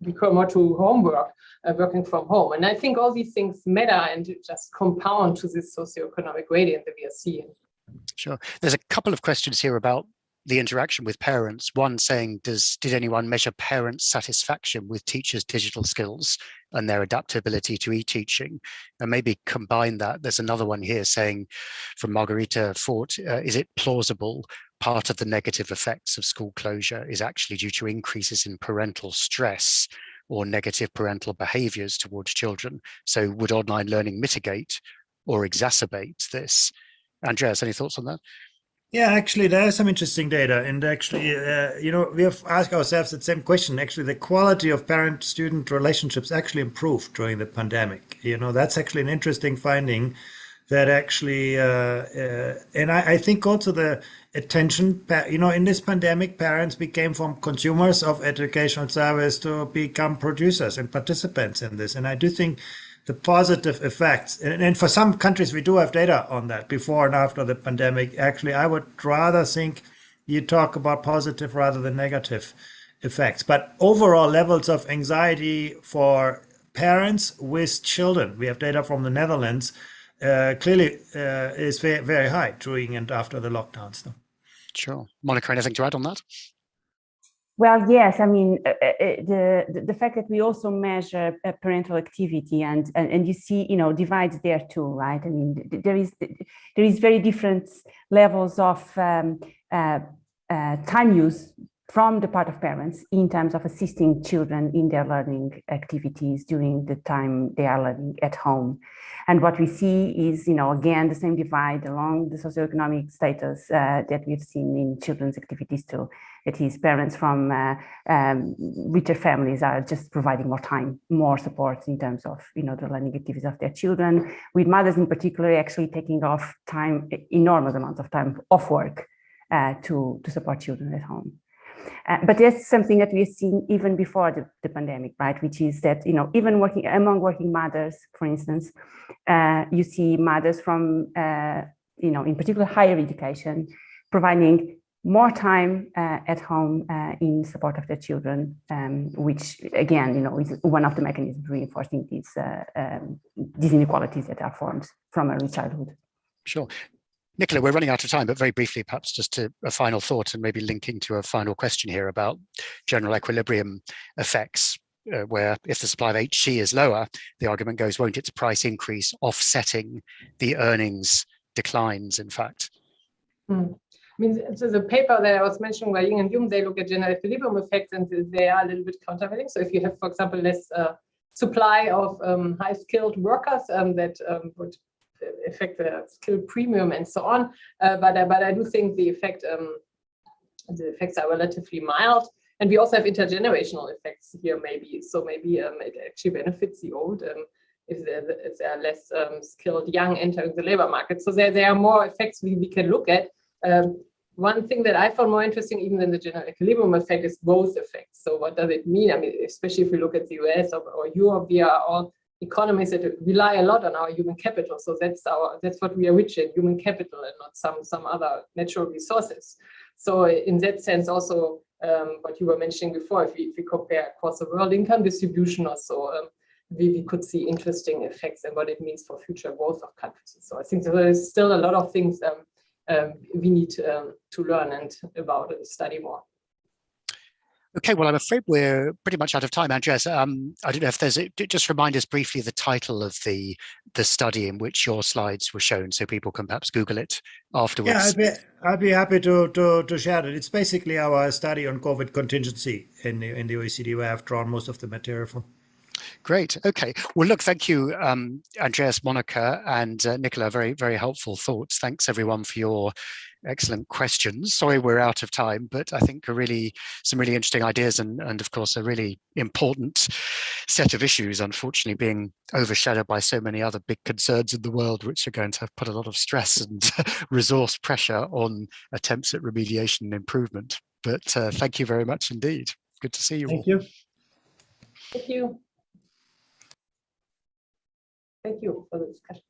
become more to homework, working from home. And I think all these things matter and just compound to this socioeconomic gradient that we are seeing. Sure. There's a couple of questions here about the interaction with parents. One saying, did anyone measure parents' satisfaction with teachers' digital skills and their adaptability to e-teaching? And maybe combine that. There's another one here saying, from Margarita Fort, is it plausible part of the negative effects of school closure is actually due to increases in parental stress or negative parental behaviors towards children? So would online learning mitigate or exacerbate this? Andreas, any thoughts on that? Yeah, actually, there is some interesting data. And actually, we have asked ourselves the same question. Actually, the quality of parent-student relationships actually improved during the pandemic. That's actually an interesting finding that actually, and I think also the attention, in this pandemic, parents became from consumers of educational service to become producers and participants in this. And I do think the positive effects, and for some countries we do have data on that before and after the pandemic. Actually, I would rather think you talk about positive rather than negative effects. But overall levels of anxiety for parents with children, we have data from the Netherlands, clearly is very, very high during and after the lockdowns. Sure. Monica, anything to add on that? Well, yes, I mean, the fact that we also measure parental activity and you see, divides there too, right? I mean, there is very different levels of time use from the part of parents in terms of assisting children in their learning activities during the time they are learning at home. And what we see is, again, the same divide along the socioeconomic status that we've seen in children's activities too. That is, parents from richer families are just providing more time, more support in terms of, the learning activities of their children, with mothers in particular actually taking off time, enormous amounts of time off work to support children at home. But that's something that we've seen even before the pandemic, right? Which is that, even among working mothers, for instance, you see mothers from, in particular higher education, providing more time at home in support of their children, which again, is one of the mechanisms reinforcing these inequalities that are formed from early childhood. Sure. Nicola, we're running out of time, but very briefly, perhaps just a final thought and maybe linking to a final question here about general equilibrium effects, where if the supply of HC is lower, the argument goes, won't its price increase offsetting the earnings declines, in fact? I mean, so the paper that I was mentioning by Ying and Hume, they look at general equilibrium effects and they are a little bit countervailing. So if you have, for example, less supply of high-skilled workers, that would affect the skill premium and so on. But I do think the effects are relatively mild. And we also have intergenerational effects here, maybe. So maybe it actually benefits the old if there are less skilled young entering the labor market. So there are more effects we can look at. One thing that I found more interesting even than the general equilibrium effect is both effects. So what does it mean? I mean, especially if we look at the US or Europe, we are all economies that rely a lot on our human capital. So that's what we are rich in, human capital, and not some other natural resources. So in that sense, also what you were mentioning before, if we compare across the world income distribution also, we could see interesting effects and what it means for future growth of countries. So I think there is still a lot of things we need to learn and about and study more. Okay, well, I'm afraid we're pretty much out of time. Andreas, I don't know if just remind us briefly the title of the study in which your slides were shown, so people can perhaps Google it afterwards. Yeah, I'd be happy to share it. It's basically our study on COVID contingency in the OECD, where I've drawn most of the material from. Great. Okay. Well, look, thank you, Andreas, Monica, and Nicola. Very, very helpful thoughts. Thanks, everyone, for your excellent questions. Sorry we're out of time, but I think some really interesting ideas and of course, a really important set of issues, unfortunately, being overshadowed by so many other big concerns in the world, which are going to put a lot of stress and resource pressure on attempts at remediation and improvement. But thank you very much indeed. Good to see you all. Thank you. Thank you. Thank you for the discussion.